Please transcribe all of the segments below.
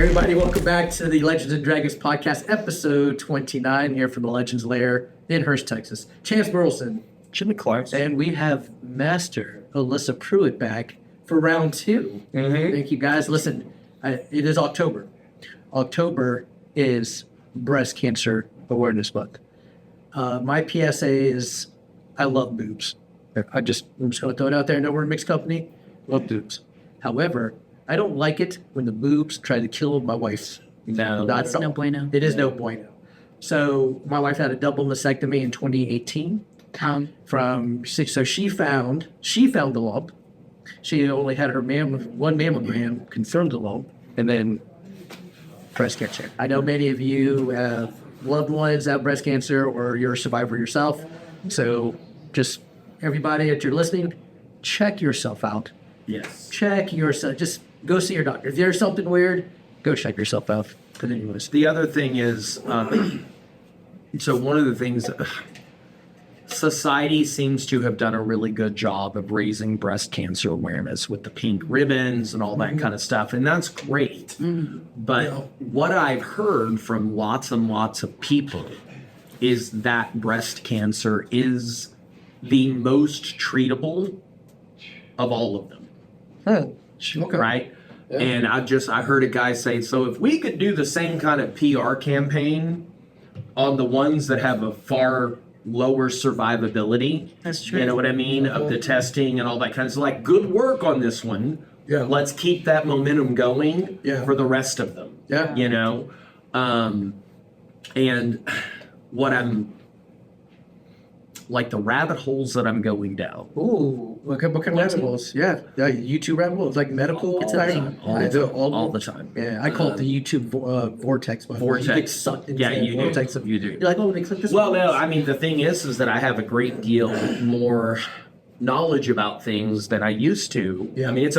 everybody. Welcome back to the Legends and Dragons podcast, episode 29, here from the Legends Lair in Hurst, Texas. Chance Burleson. Jimmy Clark. And we have Master Alyssa Pruett back for round 2. Mm-hmm. Thank you, guys. Listen, it is October. October is Breast Cancer Awareness Month. My PSA is I love boobs. I'm just going to throw it out there. I know we're a mixed company. Love boobs. However, I don't like it when the boobs try to kill my wife. No, That's no bueno. It is no bueno. So my wife had a double mastectomy in 2018. So she found the lump. She only had one mammogram, confirmed the lump, and then breast cancer. I know many of you have loved ones that have breast cancer, or you're a survivor yourself. So just everybody that you're listening, check yourself out. Yes. Check yourself. Just go see your doctor. If there's something weird, go check yourself out. But anyways, The other thing is, so one of the things, society seems to have done a really good job of raising breast cancer awareness with the pink ribbons and all that kind of stuff, and that's great. But what I've heard from lots and lots of people is that breast cancer is the most treatable of all of them. okay. Right? Yeah. And I heard a guy say, so if we could do the same kind of PR campaign on the ones that have a far lower survivability, That's true. you know what I mean, of the testing and all that kind of stuff, like, good work on this one. Yeah. Let's keep that momentum going for the rest of them. Yeah. You know? And what I'm, like the rabbit holes that I'm going down. Ooh, what kind of rabbit holes? Yeah, YouTube rabbit holes, like medical. All the time. Yeah, I call it the YouTube vortex. Vortex. You get sucked into Yeah, that you do. vortex of You do. You're like, oh, they click this. Well, one. no, I mean, the thing is that I have a great deal more knowledge about things than I used to. Yeah. I mean,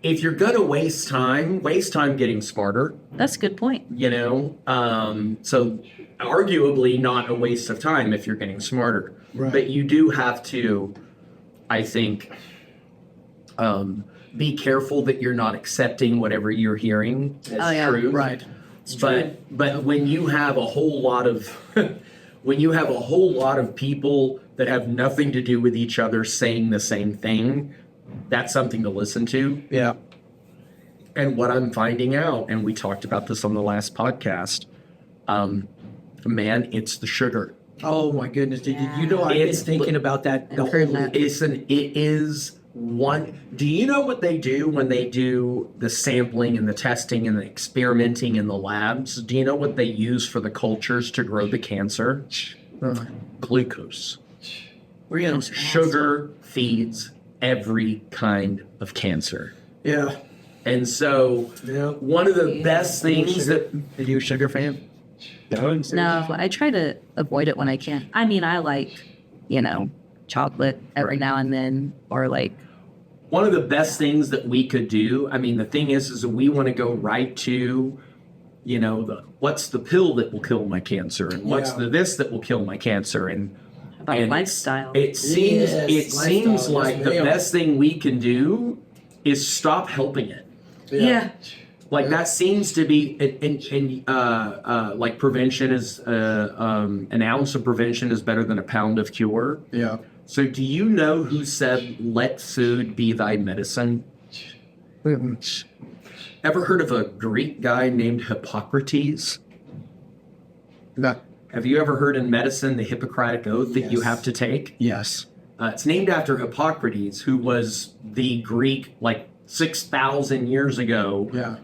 if you're going to waste time getting smarter, That's a good point. you know? So arguably not a waste of time if you're getting smarter. Right. But you do have to, I think, be careful that you're not accepting whatever you're hearing as truth. Right. But when you have a whole lot of people that have nothing to do with each other saying the same thing, that's something to listen to. Yeah. And what I'm finding out, and we talked about this on the last podcast, man, it's the sugar. Oh my goodness, dude! You know, I've been thinking about that. The whole It is one. Do you know what they do when they do the sampling and the testing and the experimenting in the labs? Do you know what they use for the cultures to grow the cancer? Glucose. Sugar feeds every kind of cancer. Yeah. And so, one of the best things that... Are you a sugar fan? No, I try to avoid it when I can. I mean, I like, chocolate every now and then, or like... One of the best things that we could do, I mean, the thing is that we want to go right to, what's the pill that will kill my cancer, and what's the this that will kill my cancer, and lifestyle. It seems like the best thing we can do is stop helping it. Yeah. Like that seems to be, like prevention is, an ounce of prevention is better than a pound of cure. Yeah. So do you know who said, let food be thy medicine? Ever heard of a Greek guy named Hippocrates? No. Have you ever heard in medicine the Hippocratic Oath that you have to take? Yes. It's named after Hippocrates, who was the Greek, 6,000 years ago. Yeah.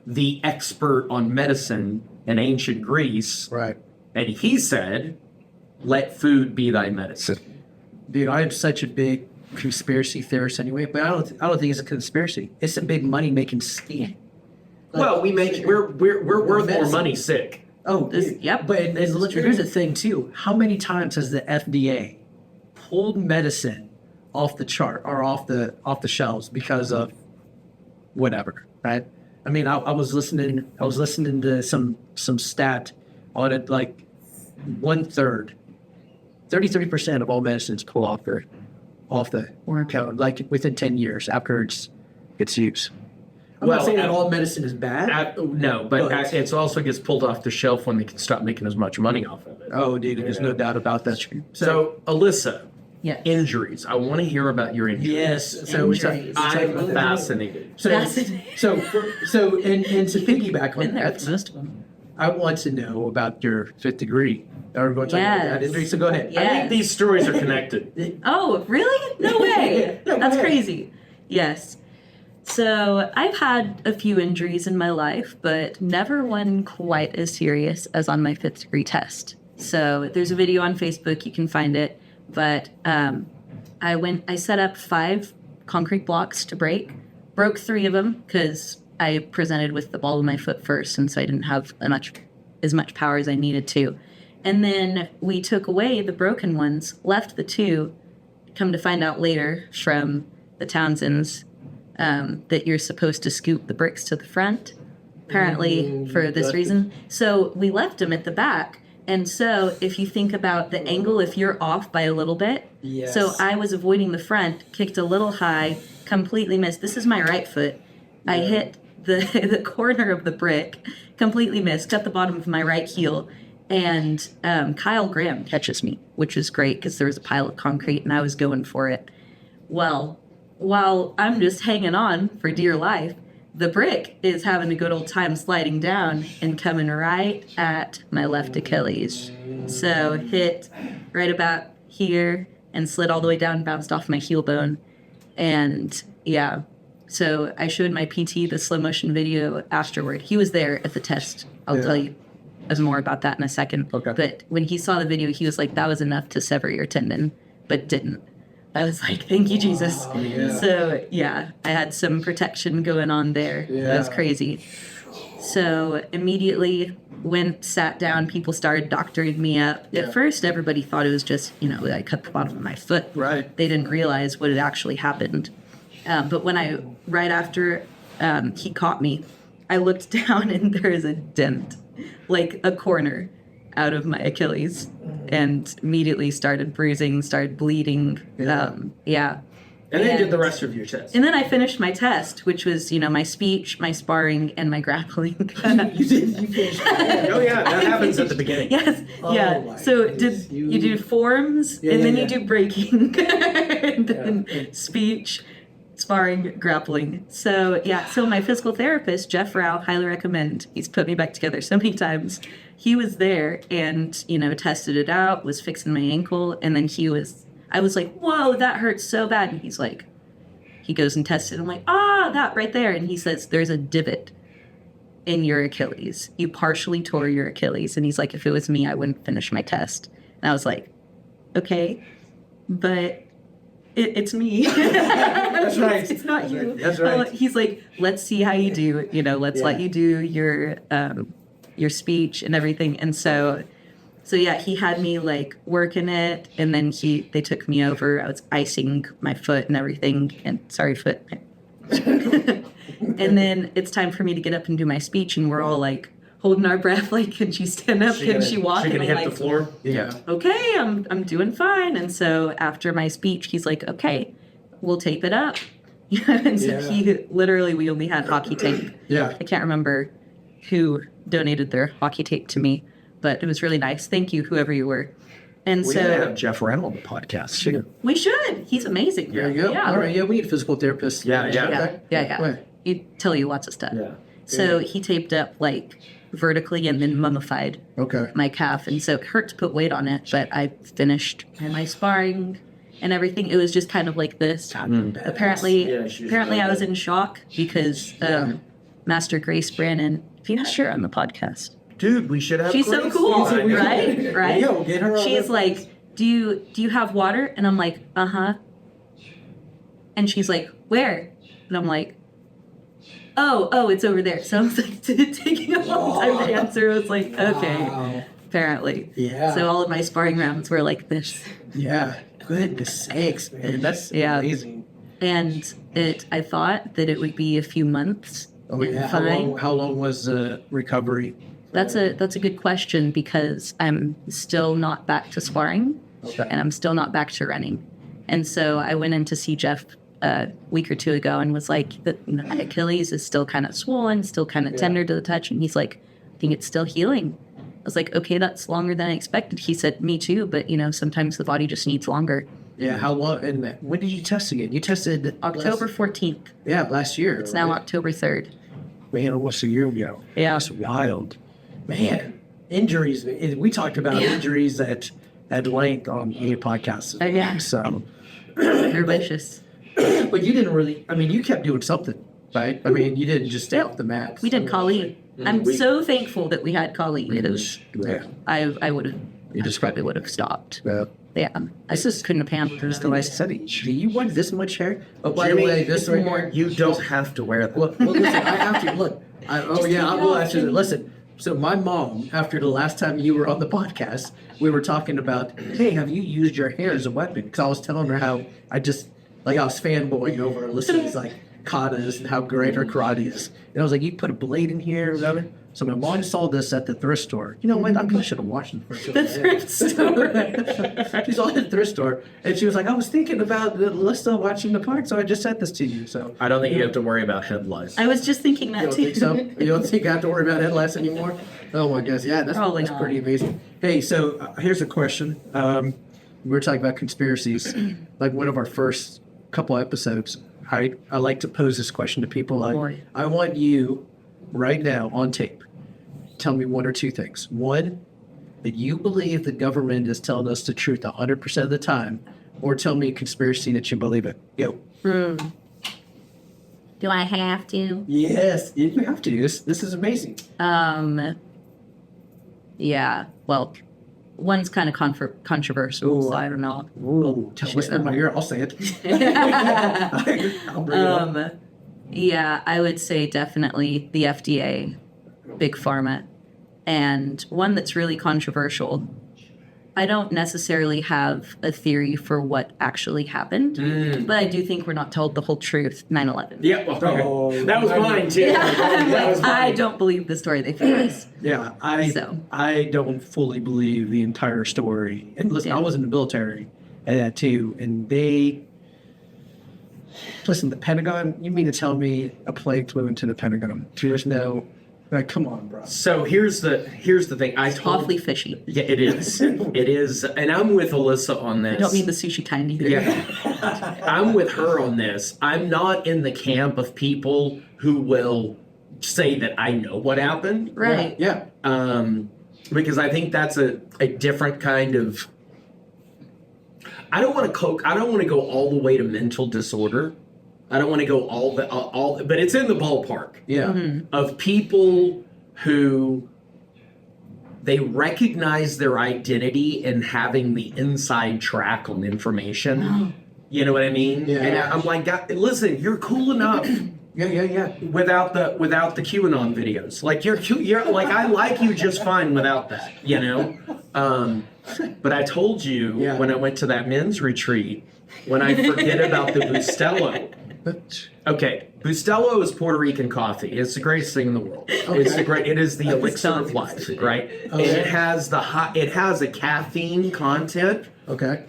The expert on medicine in ancient Greece. Right. And he said, let food be thy medicine. Dude, I am such a big conspiracy theorist anyway, but I don't think it's a conspiracy. It's a big money-making scheme. Well, we're worth more money sick. Oh, yep. But here's the thing too. How many times has the FDA pulled medicine off the chart or off the shelves because of whatever, right? I mean, I was listening to some stat on it, like 33% of all medicines pull off the count, like within 10 years after it's used. I'm not saying that all medicine is bad. No, but it also gets pulled off the shelf when they can stop making as much money off of it. Oh, dude, there's no doubt about that. So, Alyssa, Yes. injuries. I want to hear about your injuries. Yes. So Injuries. I'm fascinated. So and to piggyback on Been there that, for most of them. I want to know about your fifth degree. Or going to talk about that Yes. injury. So go ahead. Yeah. I think these stories are connected. Oh, really? No way. No, go That's ahead. crazy. Yes. So I've had a few injuries in my life, but never one quite as serious as on my 5th degree test. So there's a video on Facebook, you can find it. But I set up 5 concrete blocks to break, broke 3 of them because I presented with the ball of my foot first, and so I didn't have as much power as I needed to. And then we took away the broken ones, left the 2, come to find out later from the Townsends that you're supposed to scoop the bricks to the front, apparently for this reason. So we left them at the back. And so if you think about the angle, if you're off by a little bit, Yes. so I was avoiding the front, kicked a little high, completely missed. This is my right foot. I hit the corner of the brick, completely missed, cut the bottom of my right heel. And Kyle Graham catches me, which is great because there was a pile of concrete and I was going for it. Well, while I'm just hanging on for dear life, the brick is having a good old time sliding down and coming right at my left Achilles. So hit right about here and slid all the way down and bounced off my heel bone. And yeah, so I showed my PT the slow motion video afterward. He was there at the test. I'll tell you more about that in a second. Okay. But when he saw the video, he was like, that was enough to sever your tendon, but didn't. I was like, thank you, Jesus. Yeah. So yeah, I had some protection going on there. That was Yeah. crazy. So immediately sat down, people started doctoring me up. Yeah. At first, everybody thought it was just, I cut the bottom of my foot. Right. They didn't realize what had actually happened. But right after he caught me, I looked down and there is a dent, like a corner out of my Achilles, and immediately started bruising, started bleeding. Yeah. And then you did the rest of your test. And then I finished my test, which was, my speech, my sparring, and my grappling. You finished. Oh yeah, that happens at the beginning. Yes, Oh yeah. my So goodness, you do forms, Yeah, and then yeah, you do breaking, and then speech, sparring, grappling. So yeah, so my physical therapist, Jeff Rao, highly recommend. He's put me back together so many times. He was there and, tested it out, was fixing my ankle, and then I was like, whoa, that hurts so bad. And he's like, he goes and tests it. I'm like, that right there. And he says, there's a divot in your Achilles. You partially tore your Achilles. And he's like, if it was me, I wouldn't finish my test. And I was like, okay, but it's me. That's right. It's not you. That's right. He's like, let's see how you do. Let's let you do your speech and everything. And so yeah, he had me like working it, and then they took me over. I was icing my foot and everything. And sorry, foot. And then it's time for me to get up and do my speech, and we're all like holding our breath, like, can she stand up? Can she walk? She can And I'm hit like, the floor. Yeah. okay, I'm doing fine. And so after my speech, he's like, okay, we'll tape it up. And so we only had hockey tape. Yeah. I can't remember who donated their hockey tape to me, but it was really nice. Thank you, whoever you were. And We so gotta have Jeff Randall on the podcast. we should. He's amazing. There you go. Yeah. All right. Yeah, we need a physical therapist. Yeah. Yeah. Right. He'd tell you lots of stuff. Yeah. So he taped up like vertically and then mummified Okay. my calf, and so it hurt to put weight on it, but I finished my sparring and everything. It was just kind of like this. Apparently I was in shock because Master Grace Brannon, if you asked her on the podcast, Dude, we should have. she's so Grace. cool, I know. right? Yo, get her on She's the- like, do you have water? And I'm like, uh-huh. And she's like, where? And I'm like, oh, it's over there. So I was like, taking a long time to answer. I was like, okay, Wow. apparently. Yeah. So all of my sparring rounds were like this. Yeah. Goodness sakes, man. That's amazing. And I thought that it would be a few months. Oh, yeah. Fine. How long was the recovery? That's a good question because I'm still not back to sparring Okay. and I'm still not back to running. And so I went in to see Jeff a week or two ago and was like, my Achilles is still kind of swollen, still kind of tender to the touch. And he's like, I think it's still healing. I was like, okay, that's longer than I expected. He said, me too. But, sometimes the body just needs longer. Yeah, how long? And when did you test again? You tested October 14th. Yeah, last year. It's now October 3rd. Man, almost a year ago. Yeah. That's wild. Man, injuries. We talked about injuries at length on the podcast. Yeah. So, They're vicious. but you didn't really. I mean, you kept doing something, right? I mean, you didn't just stay off the mat. We did Kali. I'm so thankful that we had Kali. Yeah. I would have. I just probably would have stopped. Yeah, I just couldn't have handled it. The last study. Do you want this much hair? Oh, by the Jimmy, way, this right here. you don't have to wear that. Well, listen, I have to look. I will actually listen. So my mom, after the last time you were on the podcast, we were talking about, hey, have you used your hair as a weapon? Because I was telling her how I was fanboying over Alyssa's katas and how great her karate is. And I was like, you put a blade in here or whatever. So my mom saw this at the thrift store. You know what? I should have watched it first. The thrift store. She saw it at the thrift store, and she was like, I was thinking about Alyssa watching the part, so I just sent this to you. So I don't think you have to worry about headlights. I was just thinking you that don't too. think so? You don't think I have to worry about headlights anymore? Oh my gosh, yeah, that's Probably not. pretty amazing. Hey, so here's a question. We were talking about conspiracies, like one of our first couple episodes. I like to pose this question to people. Boy. I want you right now on tape. Tell me one or two things. One, that you believe the government is telling us the truth 100% of the time, or tell me a conspiracy that you believe it. Go. Do I have to? Yes, you have to. This is amazing. Yeah. Well, one's kind of controversial, so I don't know. Ooh, whisper in my ear. I'll say it. I'll bring it up. Yeah, I would say definitely the FDA, Big Pharma, and one that's really controversial. I don't necessarily have a theory for what actually happened, but I do think we're not told the whole truth. 9/11. Yeah, well, okay. That was mine too. That was mine. I don't believe the story they feed us. Yeah, I don't fully believe the entire story. And listen, I was in the military and that too, and listen, the Pentagon, you mean to tell me a plane flew into the Pentagon? There's no, come on, bro. So here's the thing. Awfully fishy. Yeah, it is. It is. And I'm with Alyssa on this. I don't mean the sushi kind either. Yeah. I'm with her on this. I'm not in the camp of people who will say that I know what happened. Right. Yeah. Because I think that's a different kind of. I don't want to go all the way to mental disorder. I don't want to go all, but it's in the ballpark. Yeah. Of people who they recognize their identity in having the inside track on information. You know what I mean? Yeah. And I'm like, listen, you're cool enough. Yeah. Without the QAnon videos, like you're like I like you just fine without that, you know. But I told you when I went to that men's retreat, when I forget about the Bustelo. Okay, Bustelo is Puerto Rican coffee. It's the greatest thing in the world. Okay. It is the elixir of life, right? Okay. And it has a caffeine content. Okay.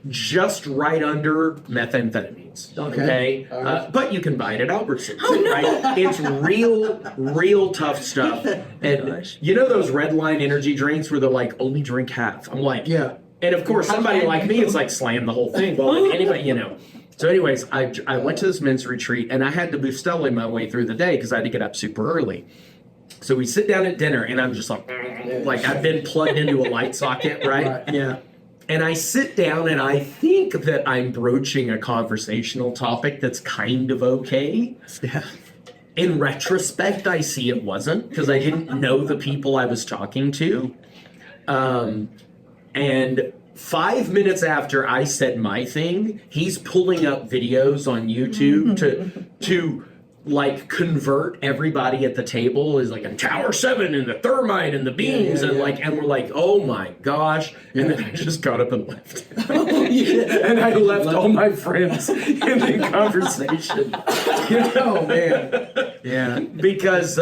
Just right under methamphetamines. Okay. But you can buy it at Albertsons, right? It's real tough stuff. And you know those red line energy drinks where they're like only drink half. I'm like, Yeah. And of course, somebody like me is like slam the whole thing. Well, like anybody, you know. So, anyways, I went to this men's retreat and I had to Bustelo my way through the day because I had to get up super early. So we sit down at dinner and I'm just like I've been plugged into a light socket, right? Yeah. And I sit down and I think that I'm broaching a conversational topic that's kind of okay. Yeah. In retrospect, I see it wasn't because I didn't know the people I was talking to. And 5 minutes after I said my thing, he's pulling up videos on YouTube to like convert everybody at the table is like a Tower 7 and the thermite and the beams and we're like, oh my gosh. And then I just got up and left. And I left all my friends in the conversation. Oh man. Yeah. Because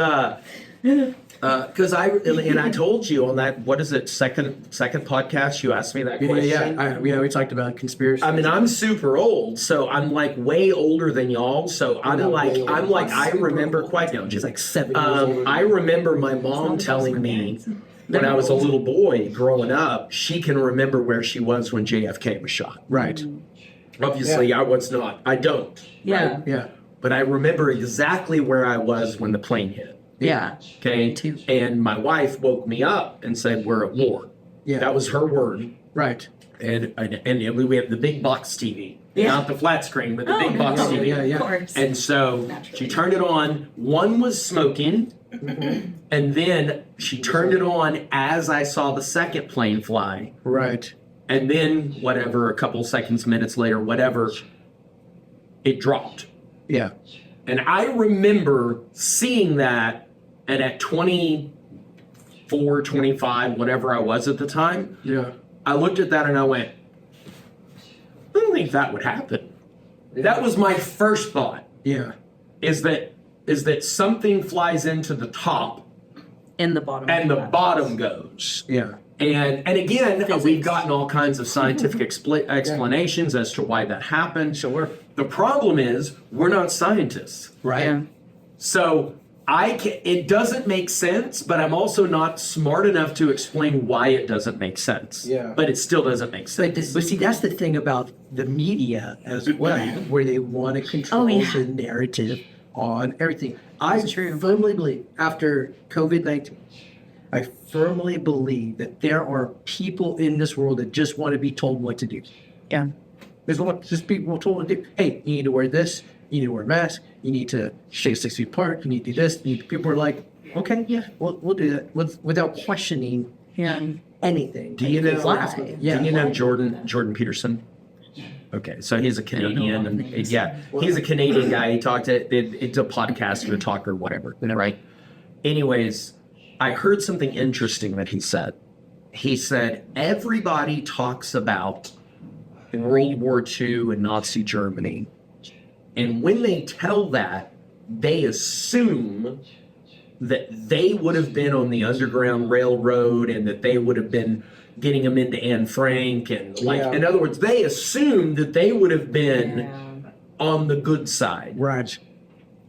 Because I told you on that, what is it, second podcast, you asked me that question. We talked about conspiracy. I mean, I'm super old, so I'm like way older than y'all. So I remember quite young. She's like 7 years old. I remember my mom telling me when I was a little boy growing up, she can remember where she was when JFK was shot. Right. Obviously, I was not. I don't. Yeah. Right? Yeah. But I remember exactly where I was when the plane hit. Yeah. Okay. Too. And my wife woke me up and said, "We're at war." Yeah. That was her word. Right. And we have the big box TV, not the flat screen, but the big box TV. Yeah. Of course. And so she turned it on. One was smoking, and then she turned it on as I saw the second plane fly. Right. And then whatever, a couple seconds, minutes later, whatever, it dropped. Yeah. And I remember seeing that, and at 24, 25, whatever I was at the time, Yeah. I looked at that and I went, I don't think that would happen. That was my first thought, Yeah. is that something flies into the top In the bottom. and the bottom goes. Yeah. And again, we've gotten all kinds of scientific explanations as to why that happened. Sure. The problem is we're not scientists. Right. Yeah. So it doesn't make sense, but I'm also not smart enough to explain why it doesn't make sense. Yeah. But it still doesn't make sense. But see, that's the thing about the media as well, where they want to control the narrative on everything. I firmly believe, after COVID-19, I firmly believe that there are people in this world that just want to be told what to do. Yeah. There's just people told to do, hey, you need to wear this, you need to wear a mask, you need to stay 6 feet apart, you need to do this. People are like, okay, yeah, we'll do that without questioning anything. Do you know? Why? Yeah. Do you know Jordan Peterson? Okay, so he's a Canadian, and he's a Canadian guy. He talked it's a podcast or a talk or whatever, right? Anyways, I heard something interesting that he said. He said everybody talks about World War II and Nazi Germany, and when they tell that, they assume that they would have been on the Underground Railroad and that they would have been getting them into Anne Frank, and in other words, they assumed that they would have been on the good side. Right.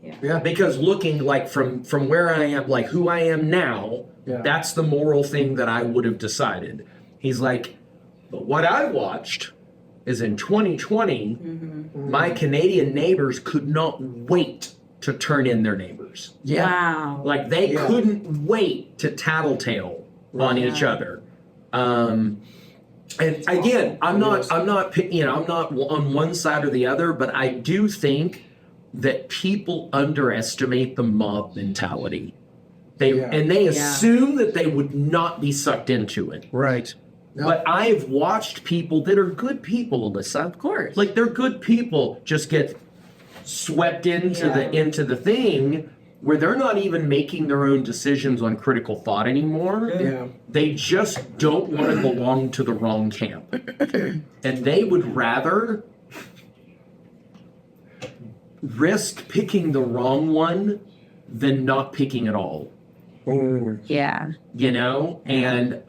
Yeah. Because looking like from where I am, like who I am now, that's the moral thing that I would have decided. He's like, but what I watched is in 2020, my Canadian neighbors could not wait to turn in their neighbors. Yeah. Wow. Like they couldn't wait to tattletale on each other. And again, I'm not on one side or the other, but I do think that people underestimate the mob mentality. They assume that they would not be sucked into it. Right. But I've watched people that are good people, Alyssa. Of course. Like they're good people, just get swept into the thing where they're not even making their own decisions on critical thought anymore. Yeah. They just don't want to belong to the wrong camp. And they would rather risk picking the wrong one than not picking at all. Yeah. You know? And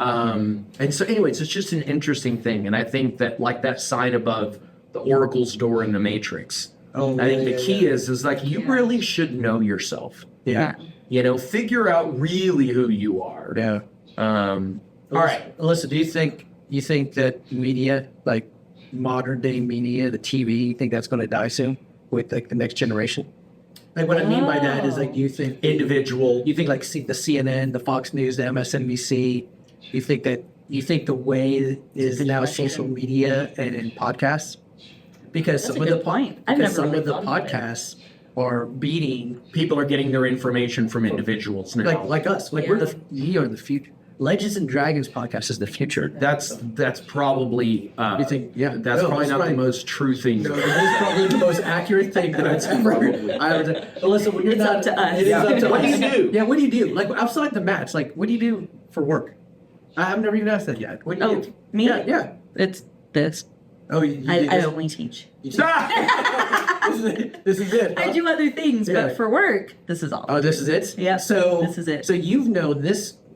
so anyways, it's just an interesting thing. And I think that like that sign above the Oracle's door in the Matrix, I think the key is like you really should know yourself. Yeah. You know, figure out really who you are. Yeah. All right. Alyssa, do you think that media, like modern day media, the TV, you think that's going to die soon with like the next generation? Like what I mean by that is like, you think Individual. you think like the CNN, the Fox News, the MSNBC, you think the way it is now social media and podcasts? Because That's some a of the good point. I've because never some of the really thought about it. podcasts are beating People are getting their information from individuals now. like us. Like we are the future. Legends and Dragons podcast is the future. That's probably You think? Yeah. that's No, probably not the right. most true thing. No, it is probably the most accurate thing that I've ever heard. Alyssa, when you're It's not, up to us. It is up to What do us. you do? Yeah, what do you do? Like outside the match, like what do you do for work? I've never even asked that yet. What do you do? Me? Yeah. It's this. Oh, you I do this? only teach. You teach? This is it. I do other things, Yeah. but for work, this is all. Oh, this is it? Yeah, So this is it. So you've known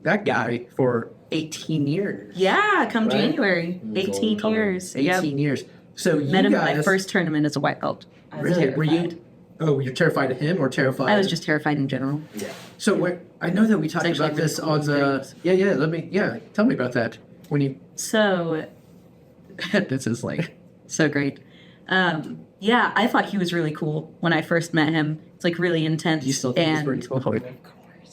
that guy for 18 years. Yeah, come Right. January, 18 years. 18 years. So you Met him guys at my first tournament as a white belt. I was really were you? terrified. Oh, you're terrified of him or terrified? I was just terrified in general. So I know that we talked actually about this really on cool the. experience. Tell me about that. When you. So, This is like. so great. Yeah, I thought he was really cool when I first met him. It's like really intense. Do you still think he's and pretty cool?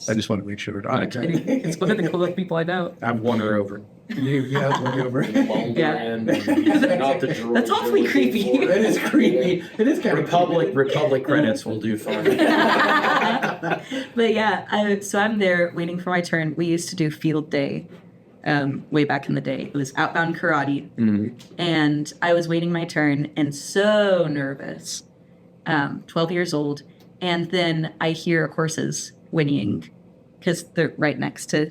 I just want to make sure. it's one of the coolest people I know. I've won her over. You have one over. Yeah. Not the George That's awfully you're looking creepy. for. It is creepy. It is kind Republic credits will do fine. But yeah, so I'm there waiting for my turn. We used to do field day way back in the day. It was outbound karate. And I was waiting my turn and so nervous, 12 years old. And then I hear horses whinnying because they're right next to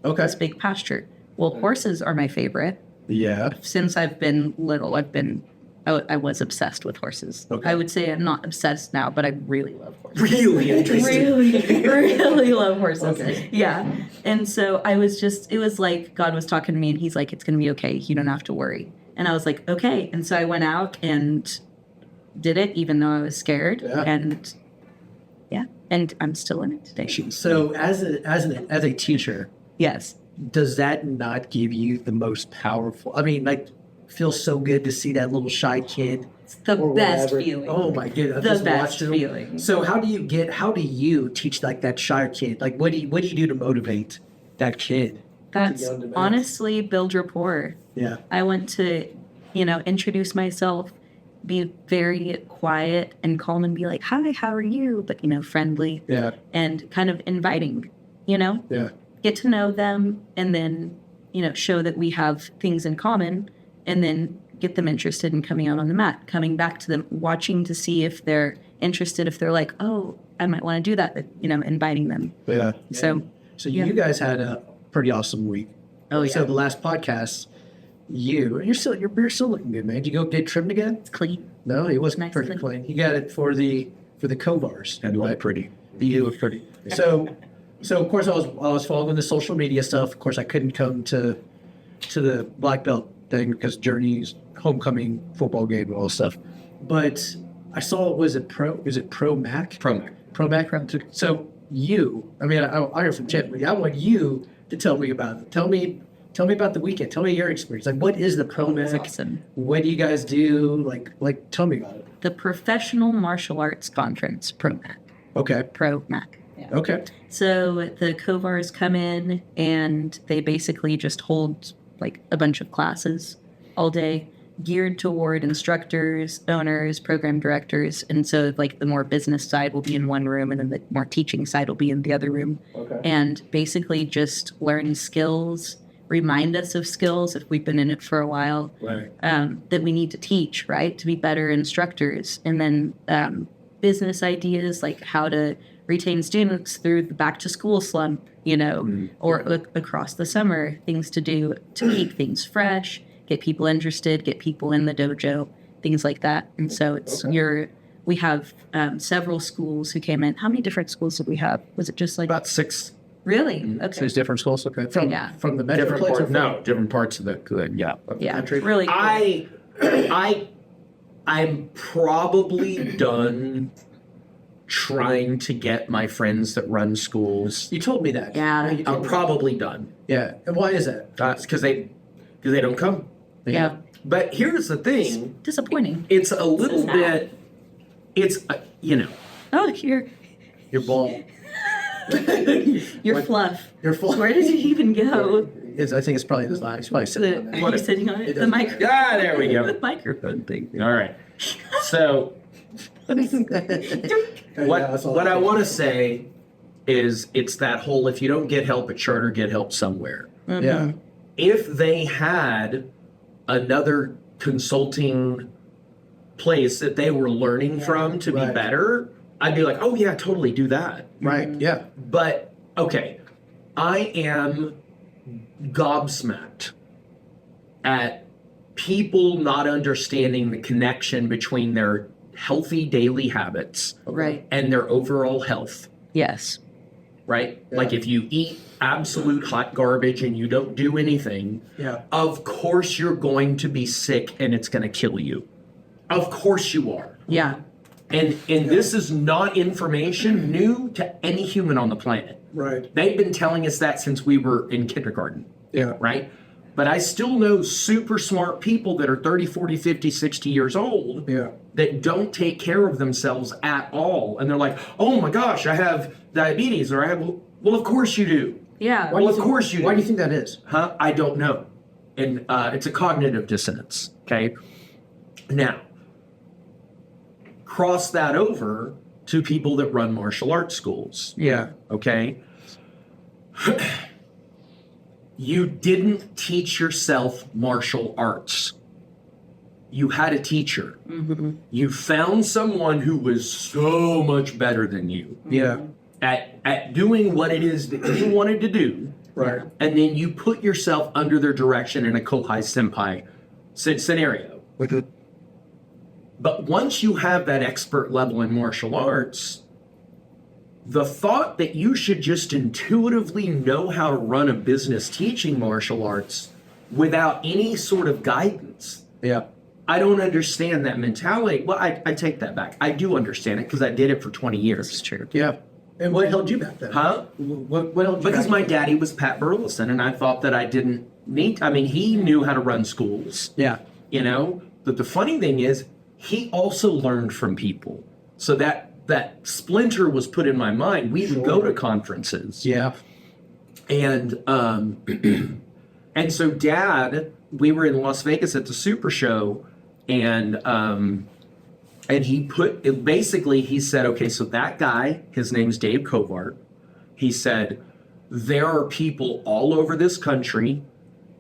Okay. this big pasture. Well, horses are my favorite. Yeah. Since I've been little, I was obsessed with horses. Okay. I would say I'm not obsessed now, but I really love horses. Really interesting. really love horses. Okay. Yeah. And so it was like God was talking to me and he's like, it's going to be okay. You don't have to worry. And I was like, okay. And so I went out and did it, even though I was scared. Yeah. And I'm still in it today. So as a teacher, Yes. does that not give you the most powerful? I mean, like, feels so good to see that little shy kid. It's the or best whatever. feeling. Oh my goodness! I The just best watched him. feeling. So how do you teach like that shy kid? Like, what do you do to motivate that kid? That's young demands. honestly build rapport. Yeah. I want to, introduce myself, be very quiet and calm and be like, hi, how are you? But, friendly Yeah. and kind of inviting, Yeah. get to know them and then, show that we have things in common and then get them interested in coming out on the mat, coming back to them, watching to see if they're interested, if they're like, oh, I might want to do that, but, inviting them. Yeah. So, So yeah. you guys had a pretty awesome week. oh, yeah, So the last podcast, you're still looking good, man. Did you go get trimmed again? it's clean. No, he wasn't Nice pretty and clean. He got it for the Kovars. And right? look pretty. You look pretty. So of course I was following the social media stuff. Of course I couldn't come to the black belt thing because Journey's homecoming football game and all this stuff. But I saw is it ProMac? ProMac. ProMac. So I heard from Chip, but I want you to tell me about it. Tell me about the weekend. Tell me your experience. Like, what is the ProMac? Awesome. What What do you guys do? Like, tell me about it. The Professional Martial Arts Conference, ProMac. Okay. ProMac. Yeah. Okay. So the Kovars come in and they basically just hold like a bunch of classes all day geared toward instructors, owners, program directors. And so like the more business side will be in one room and then the more teaching side will be in the other room. Okay. And basically just learn skills, remind us of skills if we've been in it for a while. Right. That we need to teach, right, to be better instructors. And then business ideas like how to retain students through the back to school slump, or across the summer, things to do to keep things fresh, get people interested, get people in the dojo, things like that. And so we have several schools who came in. How many different schools did we have? Was it just like About 6 really? So Okay. it's different schools. Okay. Yeah. From the different Metroplex or parts. from- No, different parts of the good. Yeah. Yeah. country. Really cool. I'm probably done trying to get my friends that run schools. You told me that. Yeah. You told I'm me. probably done. Yeah. And why is that? That's because they don't come. Yeah. But here's the thing: Disappointing. it's a little sad. bit. It's Oh, you're Your What? fluff. Your full. Where did you even go? I think it's probably this line. It's probably sitting on there. You're sitting on it? The microphone. there we go. The microphone thing. All right. So what I want to say is it's that whole if you don't get help at charter, get help somewhere. Yeah. If they had another consulting place that they were learning from to be Right. better, I'd be like, oh yeah, totally do that. Right. Yeah. But okay, I am gobsmacked at people not understanding the connection between their healthy daily habits Right. and their overall health, Yes. right? Like if you eat absolute hot garbage and you don't do anything, of course you're going to be sick and it's going to kill you. Of course you are. Yeah. And this is not information new to any human on the planet. Right. They've been telling us that since we were in kindergarten. Yeah. Right? But I still know super smart people that are 30, 40, 50, 60 years old that don't take care of themselves at all. And they're like, oh my gosh, I have diabetes, or I have, well, of course you do. Yeah. Well, of course you do. Why do you think that is? Huh? I don't know. And it's a cognitive dissonance. Okay. Now, cross that over to people that run martial arts schools. Yeah. Okay. You didn't teach yourself martial arts. You had a teacher. Mm-hmm. You found someone who was so much better than you Yeah. at doing what it is that you wanted to do. Right. And then you put yourself under their direction in a Kohai Senpai scenario. With it. But once you have that expert level in martial arts, the thought that you should just intuitively know how to run a business teaching martial arts without any sort of guidance, Yeah. I don't understand that mentality. Well, I take that back. I do understand it because I did it for 20 years. It's true. Yeah. And what held you back then? Huh? What held you Because back? my daddy was Pat Burleson, and I thought that I didn't need, I mean, he knew how to run schools, Yeah. you know? But the funny thing is, he also learned from people. So that splinter was put in my mind. We would go to conferences. Yeah. And and so Dad, we were in Las Vegas at the Super Show, and he put it, basically he said, okay, so that guy, his name's Dave Kovar. He said, there are people all over this country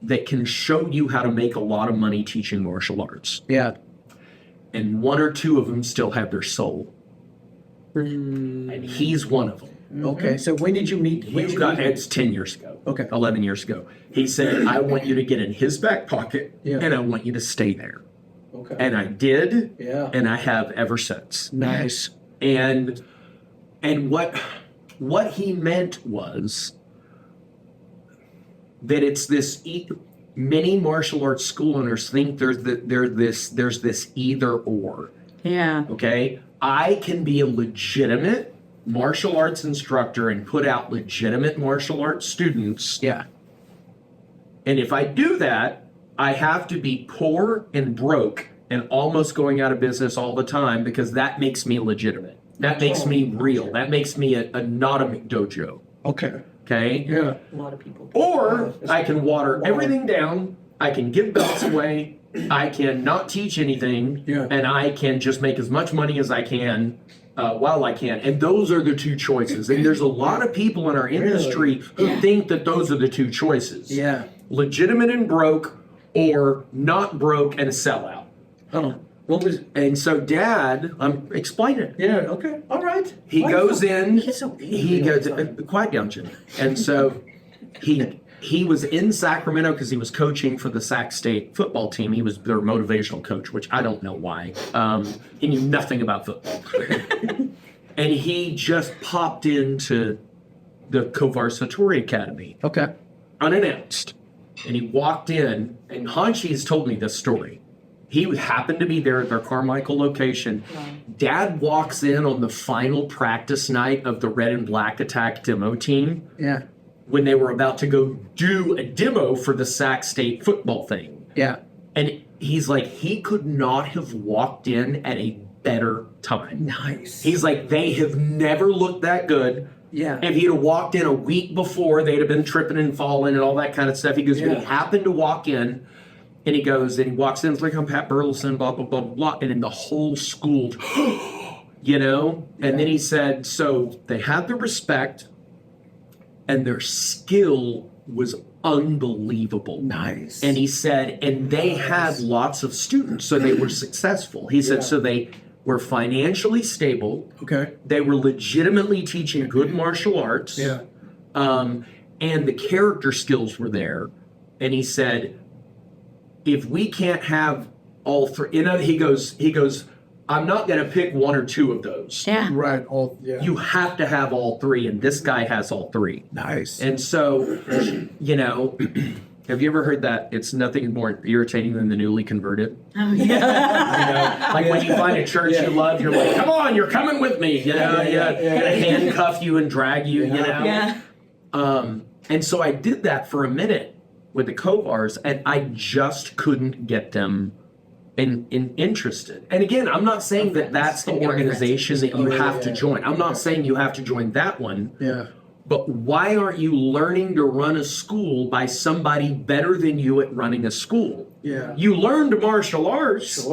that can show you how to make a lot of money teaching martial arts. Yeah. And one or two of them still have their soul. And he's one of them. Okay. So when did you meet? It's 10 years ago. Okay. 11 years ago. He said, I want you to get in his back pocket and I want you to stay there. Okay. And I did. Yeah. And I have ever since. Nice. And what he meant was that it's this many martial arts school owners think there's this either or. Yeah. Okay? I can be a legitimate martial arts instructor and put out legitimate martial arts students. Yeah. And if I do that, I have to be poor and broke and almost going out of business all the time because that makes me legitimate. That makes me real. That makes me not a McDojo. Okay. Okay? Yeah. A lot of people. Or I can water everything down. I can give belts away. I can not teach anything. Yeah. And I can just make as much money as I can while I can. And those are the two choices. And there's a lot of people in our industry who think that those are the two choices. Yeah. Legitimate and broke, or not broke and a sellout. Oh. What was? And so Dad, explain it. Yeah. Okay. All right. He goes in. He's so He goes. Quiet down, Jimmy. And so he was in Sacramento because he was coaching for the Sac State football team. He was their motivational coach, which I don't know why. He knew nothing about football, and he just popped into the Kovar Satori Academy Okay. unannounced. And he walked in, and Hanshi has told me this story. He happened to be there at their Carmichael location. Dad walks in on the final practice night of the Red and Black Attack demo team Yeah. when they were about to go do a demo for the Sac State football thing. Yeah. And he's like, he could not have walked in at a better time. Nice. He's like, they have never looked that good. Yeah. If he'd have walked in a week before, they'd have been tripping and falling and all that kind of stuff. He goes, but he happened to walk in, and he goes, and he walks in, it's like, I'm Pat Burleson, blah, blah, blah, blah, and then the whole school, you know? And then he said, so they had the respect, and their skill was unbelievable. Nice. And he said, and they had lots of students, so they were successful. He said, so they were financially stable. Okay. They were legitimately teaching good martial arts. Yeah. And the character skills were there. And he said, if we can't have all three, you know, he goes, I'm not going to pick one or two of those. Yeah. Right. All. Yeah. You have to have all three, and this guy has all three. Nice. And so, you know, have you ever heard that it's nothing more irritating than the newly converted? Oh, yeah. You know, like when you find a church you love, you're like, come on, you're coming with me. You know, gonna handcuff you and drag you, you know? Yeah. And so I did that for a minute with the Kovars, and I just couldn't get them interested. And again, I'm not saying that that's the organization that you have to join. I'm not saying you have to join that one. Yeah. But why aren't you learning to run a school by somebody better than you at running a school? Yeah. You learned martial arts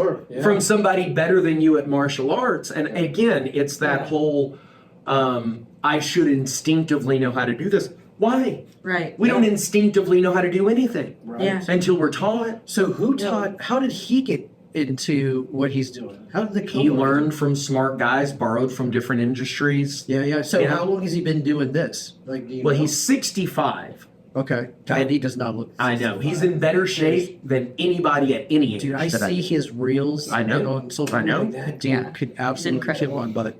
from somebody better than you at martial arts. And again, it's that whole, I should instinctively know how to do this. Why? Right. We don't instinctively know how to do anything until we're taught. So who taught? How did he get into what he's doing? How did the He learned from smart guys, borrowed from different industries. Yeah. So Yeah. how long has he been doing this? Like, Well, he's 65. okay, and he does not look. I know. He's in better shape than anybody at any age. Dude, I that see his reels. I know. and on social I know. media. That dude Yeah. could absolutely incredible. kill on butt.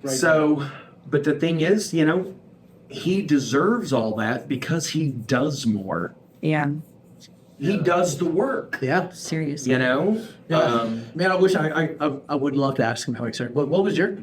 So, but the thing is, you know, he deserves all that because he does more. Yeah. He does the work. Yeah. Seriously. You know. Man, I wish I would love to ask him how he started. What was your